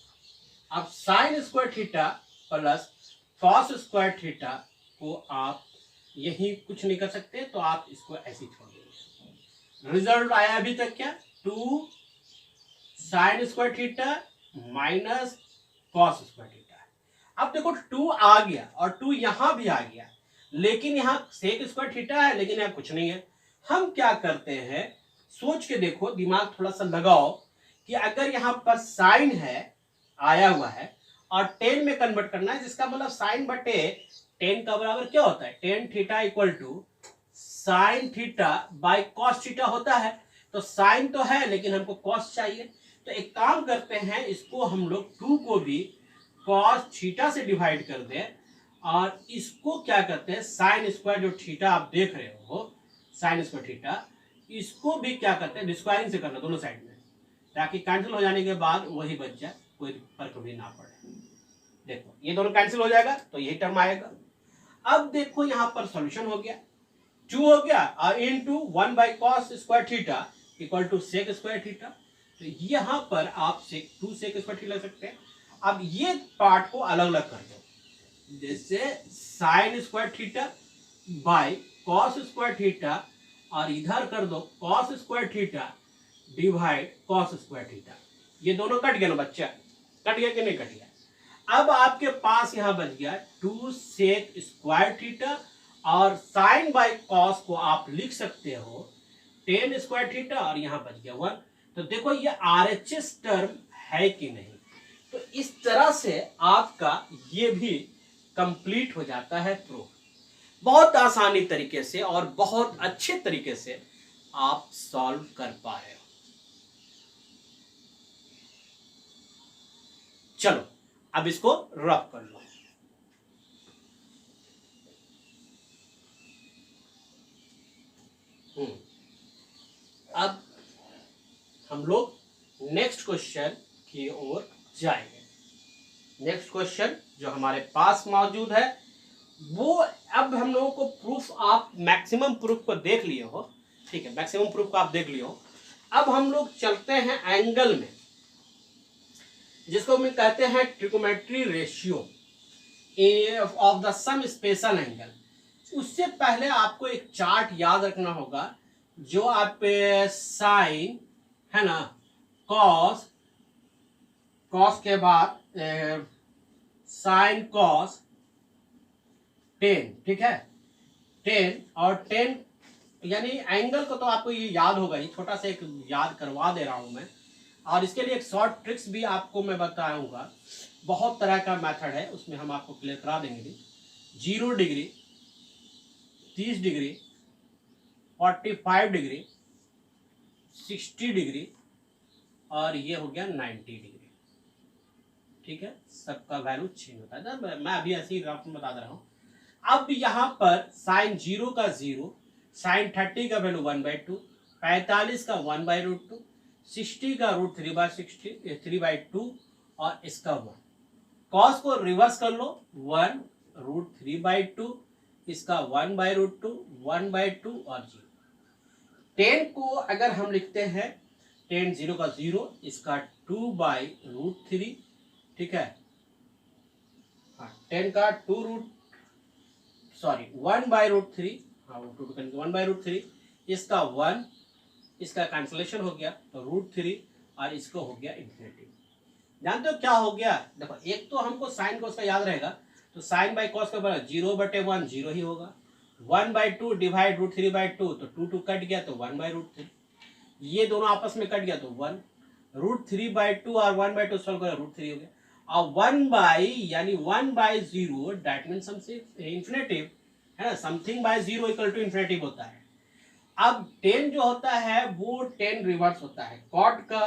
अब sign square theta plus cos square theta को आप यही कुछ नहीं कर सकते, तो आप इसको ऐसे ही छोड़ देंगे। रिजल्ट आया अभी तक क्या, 2 sine square theta minus cos square theta. अब देखो 2 आ गया और 2 यहां भी आ गया, लेकिन यहां सेक स्क्वायर थीटा है, लेकिन यहां कुछ नहीं है। हम क्या करते हैं, सोच के देखो, दिमाग थोड़ा सा लगाओ कि अगर यहां पर साइन है आया हुआ है और 10 में कन्वर्ट करना है, जिसका मतलब साइन बटे 10 का बराबर क्या होता है, tan theta equal to sine theta by cos theta होता है। तो साइन तो है लेकिन हमको कॉस चाहिए, तो एक काम करते हैं, इसको हम लोग 2 को भी कॉस थीटा से डिवाइड कर दें और इसको क्या करते हैं, साइन स्क्वायर जो थीटा आप देख रहे हो, साइन स्क्वायर थीटा, इसको भी क्या करते हैं, स्क्वायरिंग से करना दोनों साइड में, ताकि कैंसिल हो जाने के बाद वही बच जाए, कोई फर्क भी ना पड़े। देखो ये दोनों कैंसिल हो जाएगा तो यही टर्म आएगा। अब देखो यहां पर सॉल्यूशन हो गया, 2 हो गया और into 1 by cos square theta equal to sec square theta. तो यहां पर आप सेक 2 सेक स्क्वायर थीटा लग सकते हैं। अब ये पार्ट को अलग अलग कर दो, जैसे sign square theta by cos square theta और इधर कर दो cos square theta divide cos square theta. ये दोनों कट गया ना बच्चा, कट गया कि नहीं कट गया। अब आपके पास यहां बच गया 2 सेक स्क्वायर थीटा और साइन बाई कॉस को आप लिख सकते हो 10 स्क्वायर थीटा और यहां बच गया 1। तो देखो ये RHS टर्म है कि नहीं। तो इस तरह से आपका ये भी कंप्लीट हो जाता है प्रूफ। बहुत आसानी तरीके से और बहुत अच्छे तरीके से आप सॉल्व कर पा रहे हो। चलो अब इसको रफ कर लो। अब हम लोग नेक्स्ट क्वेश्चन की ओर जाएंगे। नेक्स्ट क्वेश्चन जो हमारे पास मौजूद है वो, अब हम लोगों को प्रूफ, आप मैक्सिमम प्रूफ को देख लिए हो, ठीक है, मैक्सिमम प्रूफ को आप देख लिए हो। अब हम लोग चलते हैं एंगल में, जिसको हम कहते हैं trigonometry ratio of the some special angle. उससे पहले आपको एक चार्ट याद रखना होगा, जो आप साइन है ना, कॉस, कॉस के बाद साइन कॉस 10, ठीक है, 10 और 10 यानी एंगल को तो आपको ये याद होगा ही, छोटा सा एक याद करवा दे रहा हूं मैं। और इसके लिए एक शॉर्ट ट्रिक्स भी आपको मैं बताऊंगा, बहुत तरह का मेथड है, उसमें हम आपको क्लियर करा देंगे। 0 डिग्री, 30 डिग्री, 45 डिग्री, 60 डिग्री और ये हो गया 90 डिग्री, ठीक है। सबका वैल्यू चेंज होता है, मैं अभी ऐसे ही रफ में बता दे रहा हूँ। अब यहाँ पर साइन 0 का 0, साइन 30 का वैल्यू 1/2, 45 का 1/√2, 60 का √3/60 3/2 और इसका 1। कॉस को रिवर्स कर लो, 1√3/2, इसका 1/√2, 1/2 और 0। 10 को अगर हम लिखते हैं 10 0 का 0, इसका 2/√3, ठीक है, हाँ 10 का 1/√3, हाँ वो 1/√3, इसका 1, इसका कैंसलेशन हो गया तो √3 और इसको हो गया इन्फिनिटी। जानते हो क्या हो गया? देखो एक तो हमको साइन कॉस का याद रहेगा, तो साइन बाई कॉस का बराबर 0/1 0 ही होगा, 1/2 डिवाइड √3/2 तो 2 कट गया तो 1/√3, ये दोनों आपस में कट गया तो 1, √3/2 और 1/2 सॉल्व करें √3 हो गया, और 1/0 दैट मीन समथिंग इन्फिनिटिव है ना, something by 0 equal to infinitive होता है। अब 10 जो होता है वो 10 रिवर्स होता है कॉट का,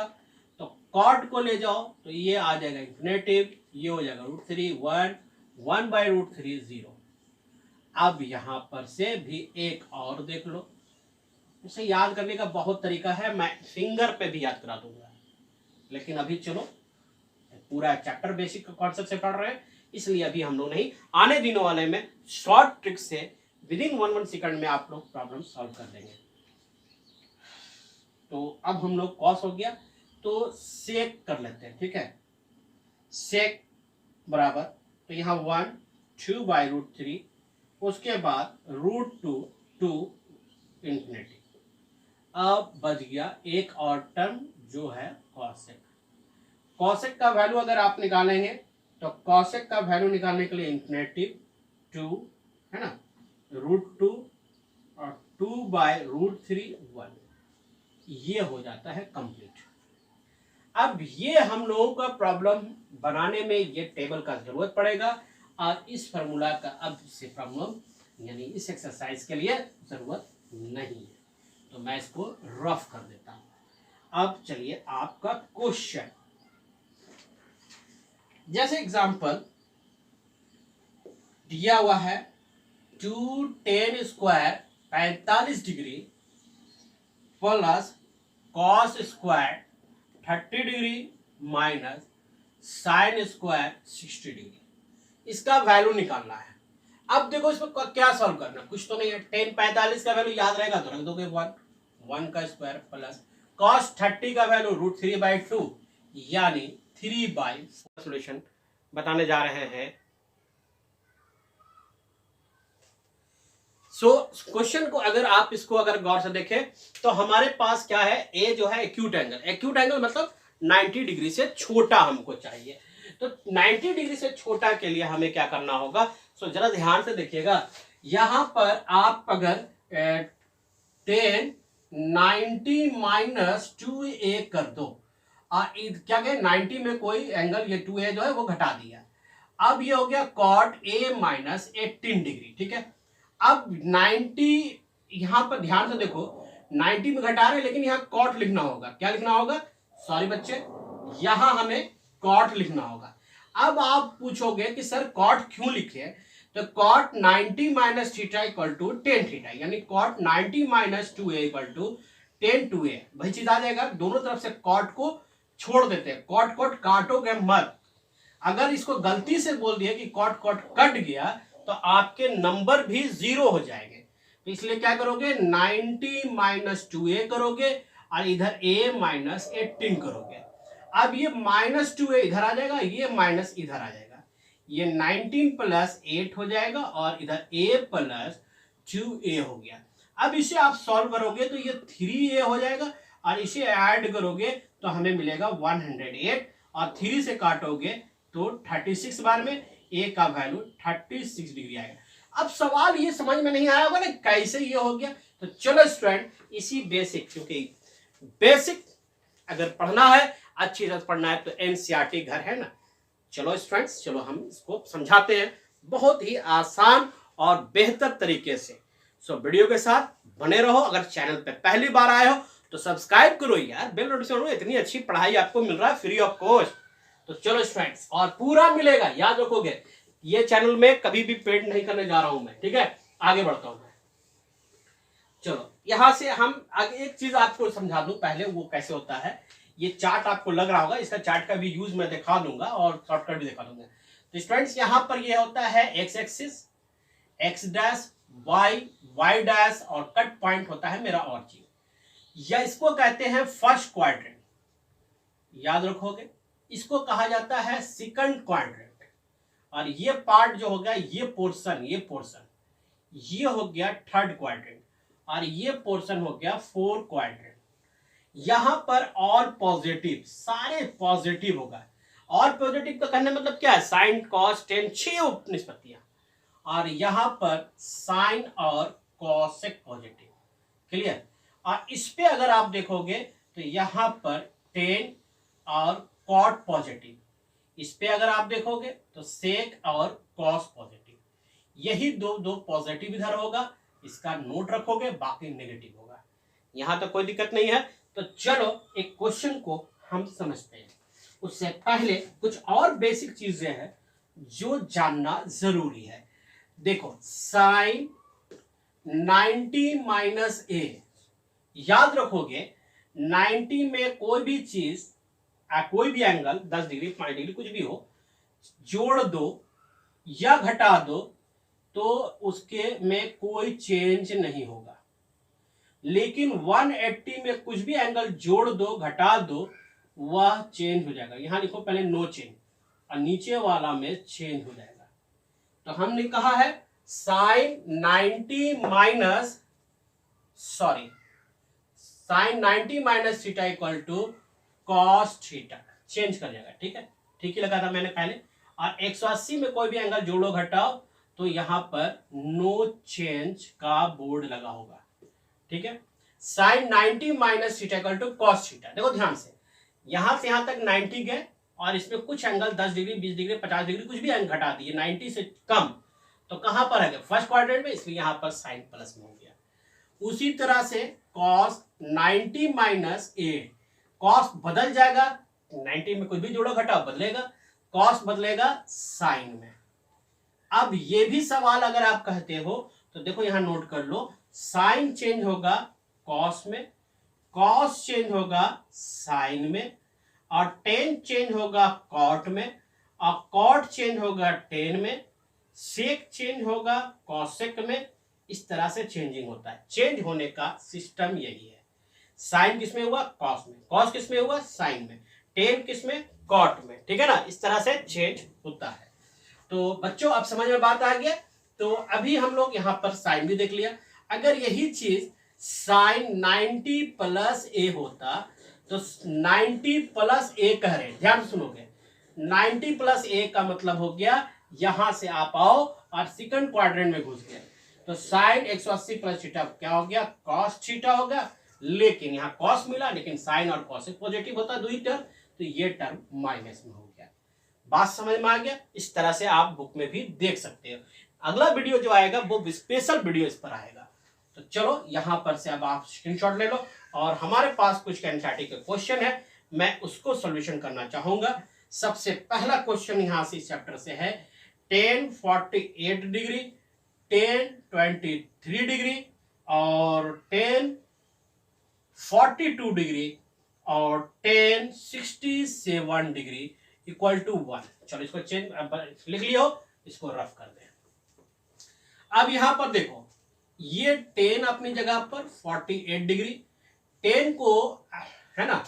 तो कॉट को ले जाओ तो ये आ जाएगा इन्फिनिटिव, ये हो जाएगा √3 1, 1/√3 0। अब यहां पर से भी एक और देख लो, इसे याद करने का बहुत तरीका है, मैं फिंगर पे भी याद करा दूंगा, लेकिन अभी चलो पूरा चैप्टर बेसिक कॉन्सेप्ट से पढ़ रहे हैं, इसलिए अभी हम लोग नहीं, आने दिनों वाले में शॉर्ट ट्रिक से विदिन 1 सेकंड में आप लोग प्रॉब्लम सॉल्व कर देंगे। तो अब हम लोग कॉस हो गया तो सेक कर लेते हैं, ठीक है, सेक बराबर, तो यहाँ 1 2/√3, उसके बाद √2 2 इन्फिनिटी। अब बच गया एक और टर्म जो है कॉसेक। कॉसेक का वैल्यू अगर आप निकालेंगे तो कॉसेक का वैल्यू निकालने के लिए इन्फिनिटी 2 है ना, √2 और 2/√3 1, ये हो जाता है कंप्लीट। अब ये हम लोगों का प्रॉब्लम बनाने में ये टेबल का जरूरत पड़ेगा, और इस फार्मूला का अब से प्रॉब्लम यानी इस एक्सरसाइज के लिए जरूरत नहीं है, तो मैं इसको रफ कर देता हूं। अब चलिए आपका क्वेश्चन, जैसे एग्जांपल दिया हुआ है 2tan square 45 degree plus cos square 30 degree minus sine square 60 degree, इसका वैल्यू निकालना है। अब देखो इसमें क्या सॉल्व करना, कुछ तो नहीं है, tan 45 का वैल्यू याद रहेगा तो रख दोगे 1 का स्क्वायर प्लस cos 30 का वैल्यू √3/2 यानी 3/4। सॉल्यूशन बताने जा रहे हैं। क्वेश्चन को अगर आप इसको अगर गौर से देखें तो हमारे पास क्या है, ए जो है एक्यूट एंगल मतलब 90 डिग्री से छोटा हमको चाहिए, तो 90 डिग्री से छोटा के लिए हमें क्या करना होगा। जरा ध्यान से देखिएगा, यहां पर आप अगर 10 90 माइनस 2a कर दो, क्या कहें 90 में कोई एंगल ये 2a जो है वो घटा दिया, अब ये हो गया cot a माइनस 18 डिग्री, ठीक है। अब 90 यहां पर ध्यान से देखो 90 में घटा रहे, लेकिन यहाँ cot लिखना होगा, क्या लिखना होगा, सॉरी बच्चे, यहां हमें cot लिखना होगा। अब आप पूछोगे कि सर cot क्यों लिखे, तो cot 90 minus theta equal to tan theta, यानी cot 90 minus 2a equal to tan 2a, वही चीज आ जाएगा। दोनों तरफ से cot को छोड़ देते हैं, cot काटोगे मत, अगर इसको गलती से बोल दिया कि cot कट गया तो आपके नंबर भी 0 हो जाएंगे, तो इसलिए क्या करोगे 90 माइनस 2a करोगे और इधर a माइनस 18 करोगे। अब ये माइनस 2a इधर आ जाएगा, ये माइनस इधर आ जाएगा, ये 19 प्लस 8 हो जाएगा और इधर a प्लस 2a हो गया। अब इसे आप सॉल्व करोगे तो ये 3a हो जाएगा और इसे ऐड करोगे तो हमें मिलेगा 108 और 3 से काटोगे तो 36 बार में a का वैल्यू 36 डिग्री आएगा। अब सवाल ये समझ में नहीं आया होगा ना कैसे ये हो गया, तो चलो स्टूडेंट इसी बेसिक, क्योंकि बेसिक अगर पढ़ना है अच्छी तरह पढ़ना है तो एनसीईआरटी घर है ना। चलो स्टूडेंट्स, चलो हम इसको समझाते हैं बहुत ही आसान और बेहतर तरीके से। वीडियो के साथ बने रहो। अगर चैनल पे पहली बार आए हो तो सब्सक्राइब करो यार, बेल नोटिफिकेशन, इतनी अच्छी पढ़ाई आपको मिल रहा है फ्री ऑफ कॉस्ट। तो चलो स्टूडेंट्स, और पूरा मिलेगा, याद रखोगे, ये चैनल में कभी भी पेड नहीं करने जा रहा हूं मैं, ठीक है। आगे बढ़ता हूं मैं। चलो यहां से हम आगे एक चीज आपको समझा दूं पहले, वो कैसे होता है। ये चार्ट आपको लग रहा होगा, इसका चार्ट का भी यूज मैं दिखा दूंगा और शॉर्टकट भी दिखा दूंगा। तो स्टूडेंट्स यहाँ पर ये होता है X axis, X dash, Y dash और कट पॉइंट होता है मेरा ऑरिजिन, या इसको कहते हैं फर्स्ट क्वाड्रेंट, याद रखोगे। इसको कहा जाता है सेकंड क्वाड्रेंट, और ये पार्ट जो हो गया, ये पोर्शन ये हो गया थर्ड क्वाड्रेंट, और ये पोर्शन हो गया फोर्थ क्वाड्रेंट। यहां पर और पॉजिटिव, सारे पॉजिटिव होगा। और पॉजिटिव का कहने मतलब क्या है, साइन कॉस टेन 6 निष्पत्तियां, और यहां पर साइन और कॉसेक पॉजिटिव। क्लियर। और इस पे अगर आप देखोगे तो यहां पर टेन और कॉट पॉजिटिव, इस पे अगर आप देखोगे तो सेक और कॉस पॉजिटिव। यही दो पॉजिटिव इधर होगा, इसका नोट रखोगे, बाकी नेगेटिव होगा। यहां तक कोई दिक्कत नहीं है। तो चलो एक क्वेश्चन को हम समझते हैं। उससे पहले कुछ और बेसिक चीजें हैं जो जानना जरूरी है। देखो साइन 90 माइनस ए, याद रखोगे 90 में कोई भी चीज, कोई भी एंगल 10 डिग्री 5 डिग्री कुछ भी हो, जोड़ दो या घटा दो तो उसके में कोई चेंज नहीं होगा। लेकिन 180 में कुछ भी एंगल जोड़ दो घटा दो, वह चेंज हो जाएगा। यहां लिखो पहले नो चेंज, और नीचे वाला में चेंज हो जाएगा। तो हमने कहा है sine 90 minus theta equal to cos theta, change कर जाएगा। ठीक है, ठीक ही लगा था मैंने पहले। और 180 में कोई भी एंगल जोड़ो घटाओ तो यहां पर नो चेंज का बोर्ड लगा होगा। ठीक है, sine 90 minus theta equal to cos theta. देखो ध्यान से, यहां से यहां तक 90 गए, और इसमें कुछ एंगल 10 डिग्री 20 डिग्री 50 डिग्री कुछ भी एंगल घटा दिए 90 से कम, तो कहां पर है, फर्स्ट क्वाड्रेंट में, इसलिए यहां पर साइन प्लस में हो गया। उसी तरह से कॉस 90 माइनस ए, कॉस बदल जाएगा, 90 में कुछ भी जोड़ो घटाओ बदलेगा, कॉस बदलेगा साइन में। अब ये भी सवाल अगर आप कहते हो तो देखो यहां नोट कर लो, साइन चेंज होगा कॉस में, कॉस चेंज होगा साइन में, और टेन चेंज होगा कॉट में, और कॉट चेंज होगा टेन में, सेक चेंज होगा कॉसेक में। इस तरह से चेंजिंग होता है। चेंज होने का सिस्टम यही है। साइन किसमें हुआ, कॉस में, कॉस किसमें हुआ, साइन में, टेन किसमें, कॉट में। ठीक है ना, इस तरह से चेंज होता है। तो बच्चों अब समझ में बात आ गया। तो अभी हम लोग यहां पर साइन भी देख लिया। अगर यही चीज साइन 90 प्लस ए होता तो 90 प्लस ए कह रहे हैं, ध्यान सुनोगे, 90 प्लस ए का मतलब हो गया यहां से आप आओ और सेकंड क्वाड्रेंट में घुस गए, तो साइन 180 प्लस थीटा क्या हो गया, कॉस थीटा हो गया। लेकिन यहां कॉस मिला, लेकिन साइन और कॉस पॉजिटिव होता है, दो ही टर्म, तो ये टर्म माइनस में हो गया। बात समझ में आ गया। इस तरह से आप बुक में भी देख सकते हो। अगला वीडियो जो आएगा वो स्पेशल वीडियो इस पर आएगा। तो चलो यहां पर से अब आप स्क्रीनशॉट ले लो, और हमारे पास कुछ एनसीईआरटी के क्वेश्चन है, मैं उसको सॉल्यूशन करना चाहूंगा। सबसे पहला क्वेश्चन यहां से इस चैप्टर से है, tan 48 डिग्री, tan 23 डिग्री और tan 42 डिग्री और tan 67 डिग्री इक्वल टू 1। चलो इसको चेंज लिख लियो, इसको रफ कर दें। अब यहां पर देखो, ये 10 अपनी जगह पर 48 डिग्री, 10 को है ना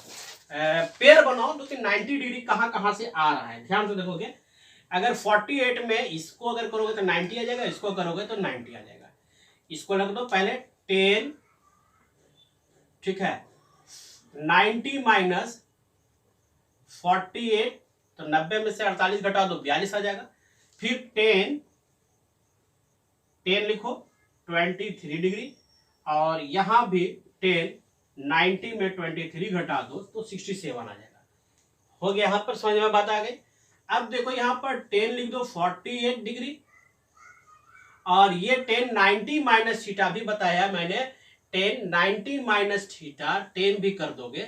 पेयर बनाओ, लेकिन 90 डिग्री कहां कहां से आ रहा है ध्यान से देखोगे। अगर 48 में इसको अगर करोगे तो 90 आ जाएगा, इसको करोगे तो 90 आ जाएगा। इसको लग दो पहले 10, ठीक है, 90 माइनस 48, तो 90 में से 48 घटा दो 42 आ जाएगा। फिर 10 लिखो 23 डिग्री, और यहां भी 10, 90 में 23 घटा दो तो 67 आ जाएगा। हो गया, यहां पर समझ में बात आ गई। अब देखो यहां पर 10 लिख दो 48 डिग्री, और ये 10 90 माइनस थीटा भी बताया मैंने, 10 90 माइनस थीटा 10 भी कर दोगे,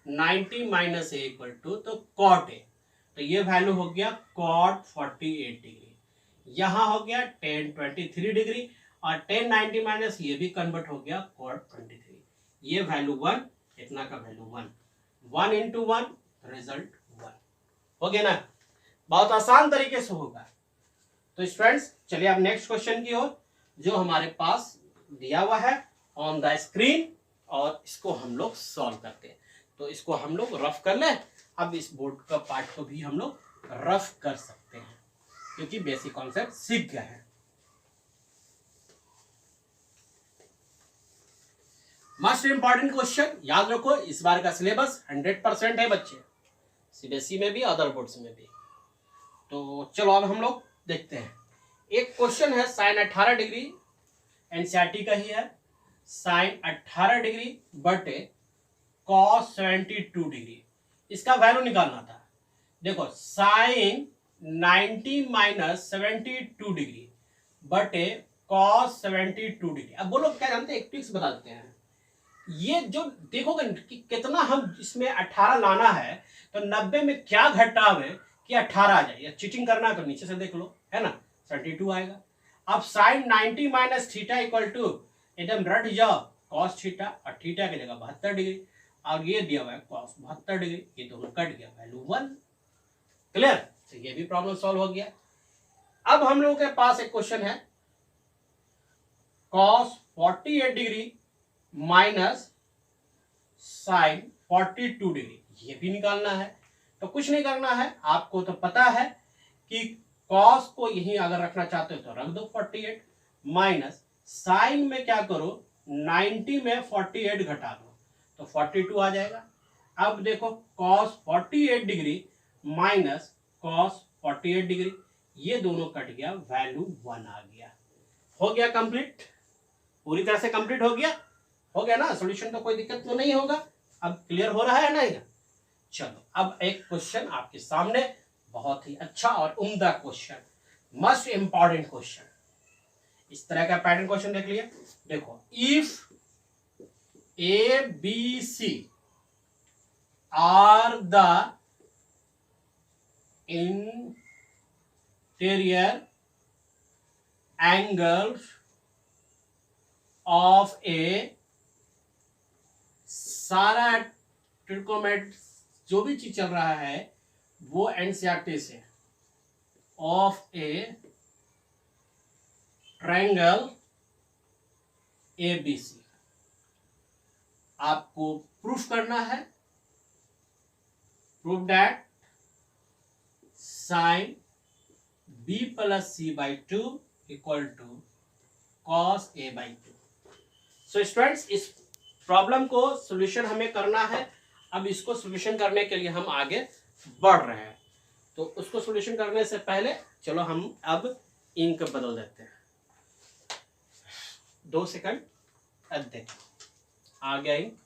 90 माइनस ए इक्वल टू तो कॉट ए, तो ये वैल्यू हो गया कॉट 48 डिग्री। यहां हो गया 10 23 डिग्री, और 10 90 माइनस ये भी कन्वर्ट हो गया कॉट 23। ये वैल्यू 1, इतना का वैल्यू 1, 1 इंटू 1 रिजल्ट 1 हो गया ना। बहुत आसान तरीके से होगा। तो स्टूडेंट्स चलिए अब नेक्स्ट क्वेश्चन की ओर, जो हमारे पास दिया हुआ है ऑन द स्क्रीन, और इसको हम लोग सॉल्व करते हैं। तो इसको हम लोग रफ कर लें अब इस बोर्ड का पार्ट को भी हम लोग रफ कर सकते हैं क्योंकि बेसिक कॉन्सेप्ट सीख गए हैं। मोस्ट इंपॉर्टेंट क्वेश्चन याद रखो, इस बार का सिलेबस 100% है बच्चे, सीबीएसई में भी अदर बोर्ड्स में भी। तो चलो अब हम लोग देखते हैं। एक क्वेश्चन है साइन 18 डिग्री, एनसीईआरटी का ही है, साइन 18 डिग्री बटे कॉस 72 डिग्री, इसका वैल्यू निकालना था। देखो साइन 90 माइनस 72 डिग्री बटे कॉस 72 डिग्री। अब बोलो क्या जानते हैं, एक ट्रिक्स बता देते हैं। ये जो देखोगे कि कितना हम इसमें 18 लाना है, तो 90 में क्या घटाव है कि 18 आ जाए, या चीटिंग करना है तो नीचे से देख लो, है ना, 72 आएगा। अब sine 90 minus theta equal to एकदम रट जाओ कॉस थीटा, और थीटा की जगह 72 डिग्री, और ये दिया हुआ है कॉस 72 डिग्री, ये दोनों कट गया, वैल्यू 1। क्लियर? तो ये भी प्रॉब्लम सॉल्व हो गया। अब हम लोगों के पास एक क्वेश्चन है cos 48 degree minus sine 42 degree, ये भी निकालना है। तो कुछ नहीं करना है, आपको तो पता है कि कॉस को यहीं अगर रखना चाहते हो तो रख दो 48, माइनस साइन में क्या करो 90 में 48 घटा दो तो 42 आ जाएगा। अब देखो cos 48 degree minus cos 48 degree, ये दोनों कट गया, वैल्यू 1 आ गया। हो गया कंप्लीट, पूरी तरह से कंप्लीट हो गया ना, सॉल्यूशन तो कोई दिक्कत तो नहीं होगा। अब क्लियर हो रहा है ना ये? चलो अब एक क्वेश्चन आपके सामने, बहुत ही अच्छा और उम्दा क्वेश्चन, मोस्ट इंपॉर्टेंट क्वेश्चन। इस तरह का पैटर्न क्वेश्चन देख लिया। देखो if A B C are the interior angles of A, सारा ट्रिकोमेट्री जो भी चीज चल रहा है वो एनसीईआरटी से, ऑफ ए ट्रायंगल एबीसी, आपको प्रूफ करना है, proof that sine B plus C by 2 equal to cos A by 2। So students, इस प्रॉब्लम को सॉल्यूशन हमें करना है। अब इसको सॉल्यूशन करने के लिए हम आगे बढ़ रहे हैं, तो उसको सॉल्यूशन करने से पहले चलो हम अब इंक बदल देते हैं। 2 सेकंड, अब देखो आ गया इंक।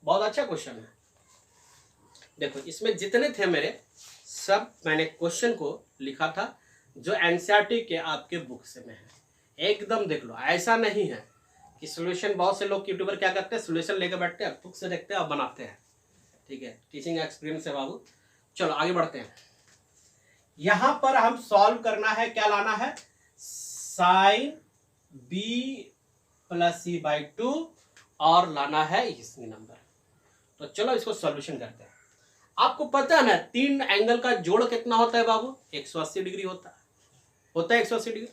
बहुत अच्छा क्वेश्चन है। देखो इसमें जितने थे मेरे, सब मैंने क्वेश्चन को लिखा था जो एनसीईआरटी के आपके बुक से में है, एकदम देख लो। ऐसा नहीं है कि सॉल्यूशन, बहुत से लोग यूट्यूबर क्या करते हैं, सॉल्यूशन लेकर बैठते हैं, बुक से देखते हैं और बनाते हैं। ठीक है, टीचिंग एक्सपीरियंस है बाबू। चलो आगे बढ़ते हैं। यहां पर हम सॉल्व करना है, क्या लाना है, sine B plus C by 2 और लाना है इसमें नंबर। तो चलो इसको सॉल्यूशन करते हैं। आपको पता है ना 3 एंगल का जोड़ कितना होता है बाबू, 180 डिग्री होता है 180 डिग्री।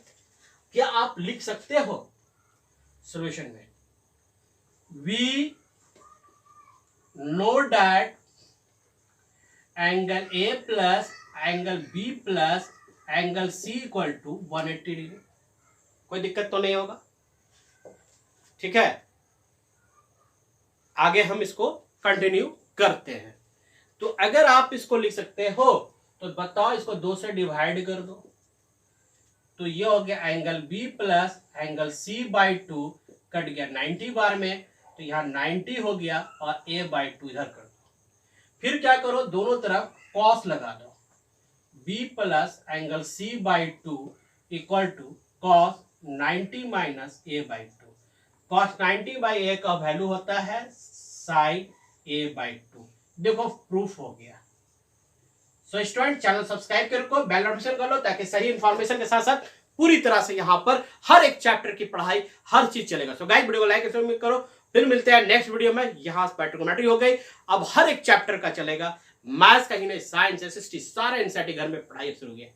क्या आप लिख सकते हो सॉल्यूशन में, we know that angle A plus angle B plus angle C equal to 180 degree. कोई दिक्कत तो नहीं होगा? ठीक है, आगे हम इसको कंटिन्यू करते हैं। तो अगर आप इसको लिख सकते हो तो बताओ, इसको 2 से डिवाइड कर दो, तो ये हो गया angle B plus angle C by 2 cut गया 90 बार में, तो यहाँ 90 हो गया और ए बाई 2 इधर कर दो। फिर क्या करो, दोनों तरफ कॉस लगा दो, B plus angle C by 2 equal to cos 90 minus A by 2। Cos 90 by A का वैल्यू होता है साइन ए बाई 2। देखो प्रूफ हो गया। सो स्टूडेंट, चैनल सब्सक्राइब करो, बेल नोटिफिकेशन कर लो, ताकि सही इंफॉर्मेशन के साथ साथ पूरी तरह से यहाँ पर हर एक चैप्टर की पढ़ाई हर चीज चलेगा। सो गाइस, वीडियो को लाइक करो, फिर मिलते हैं नेक्स्ट वीडियो में। यहाँ ट्रिगोनोमेट्री हो गई, अब हर एक चैप्टर का चलेगा, मैथ्स का ही नहीं, साइंस, एसएसटी, सारे एनसीईआरटी घर में पढ़ाई शुरू हो गया।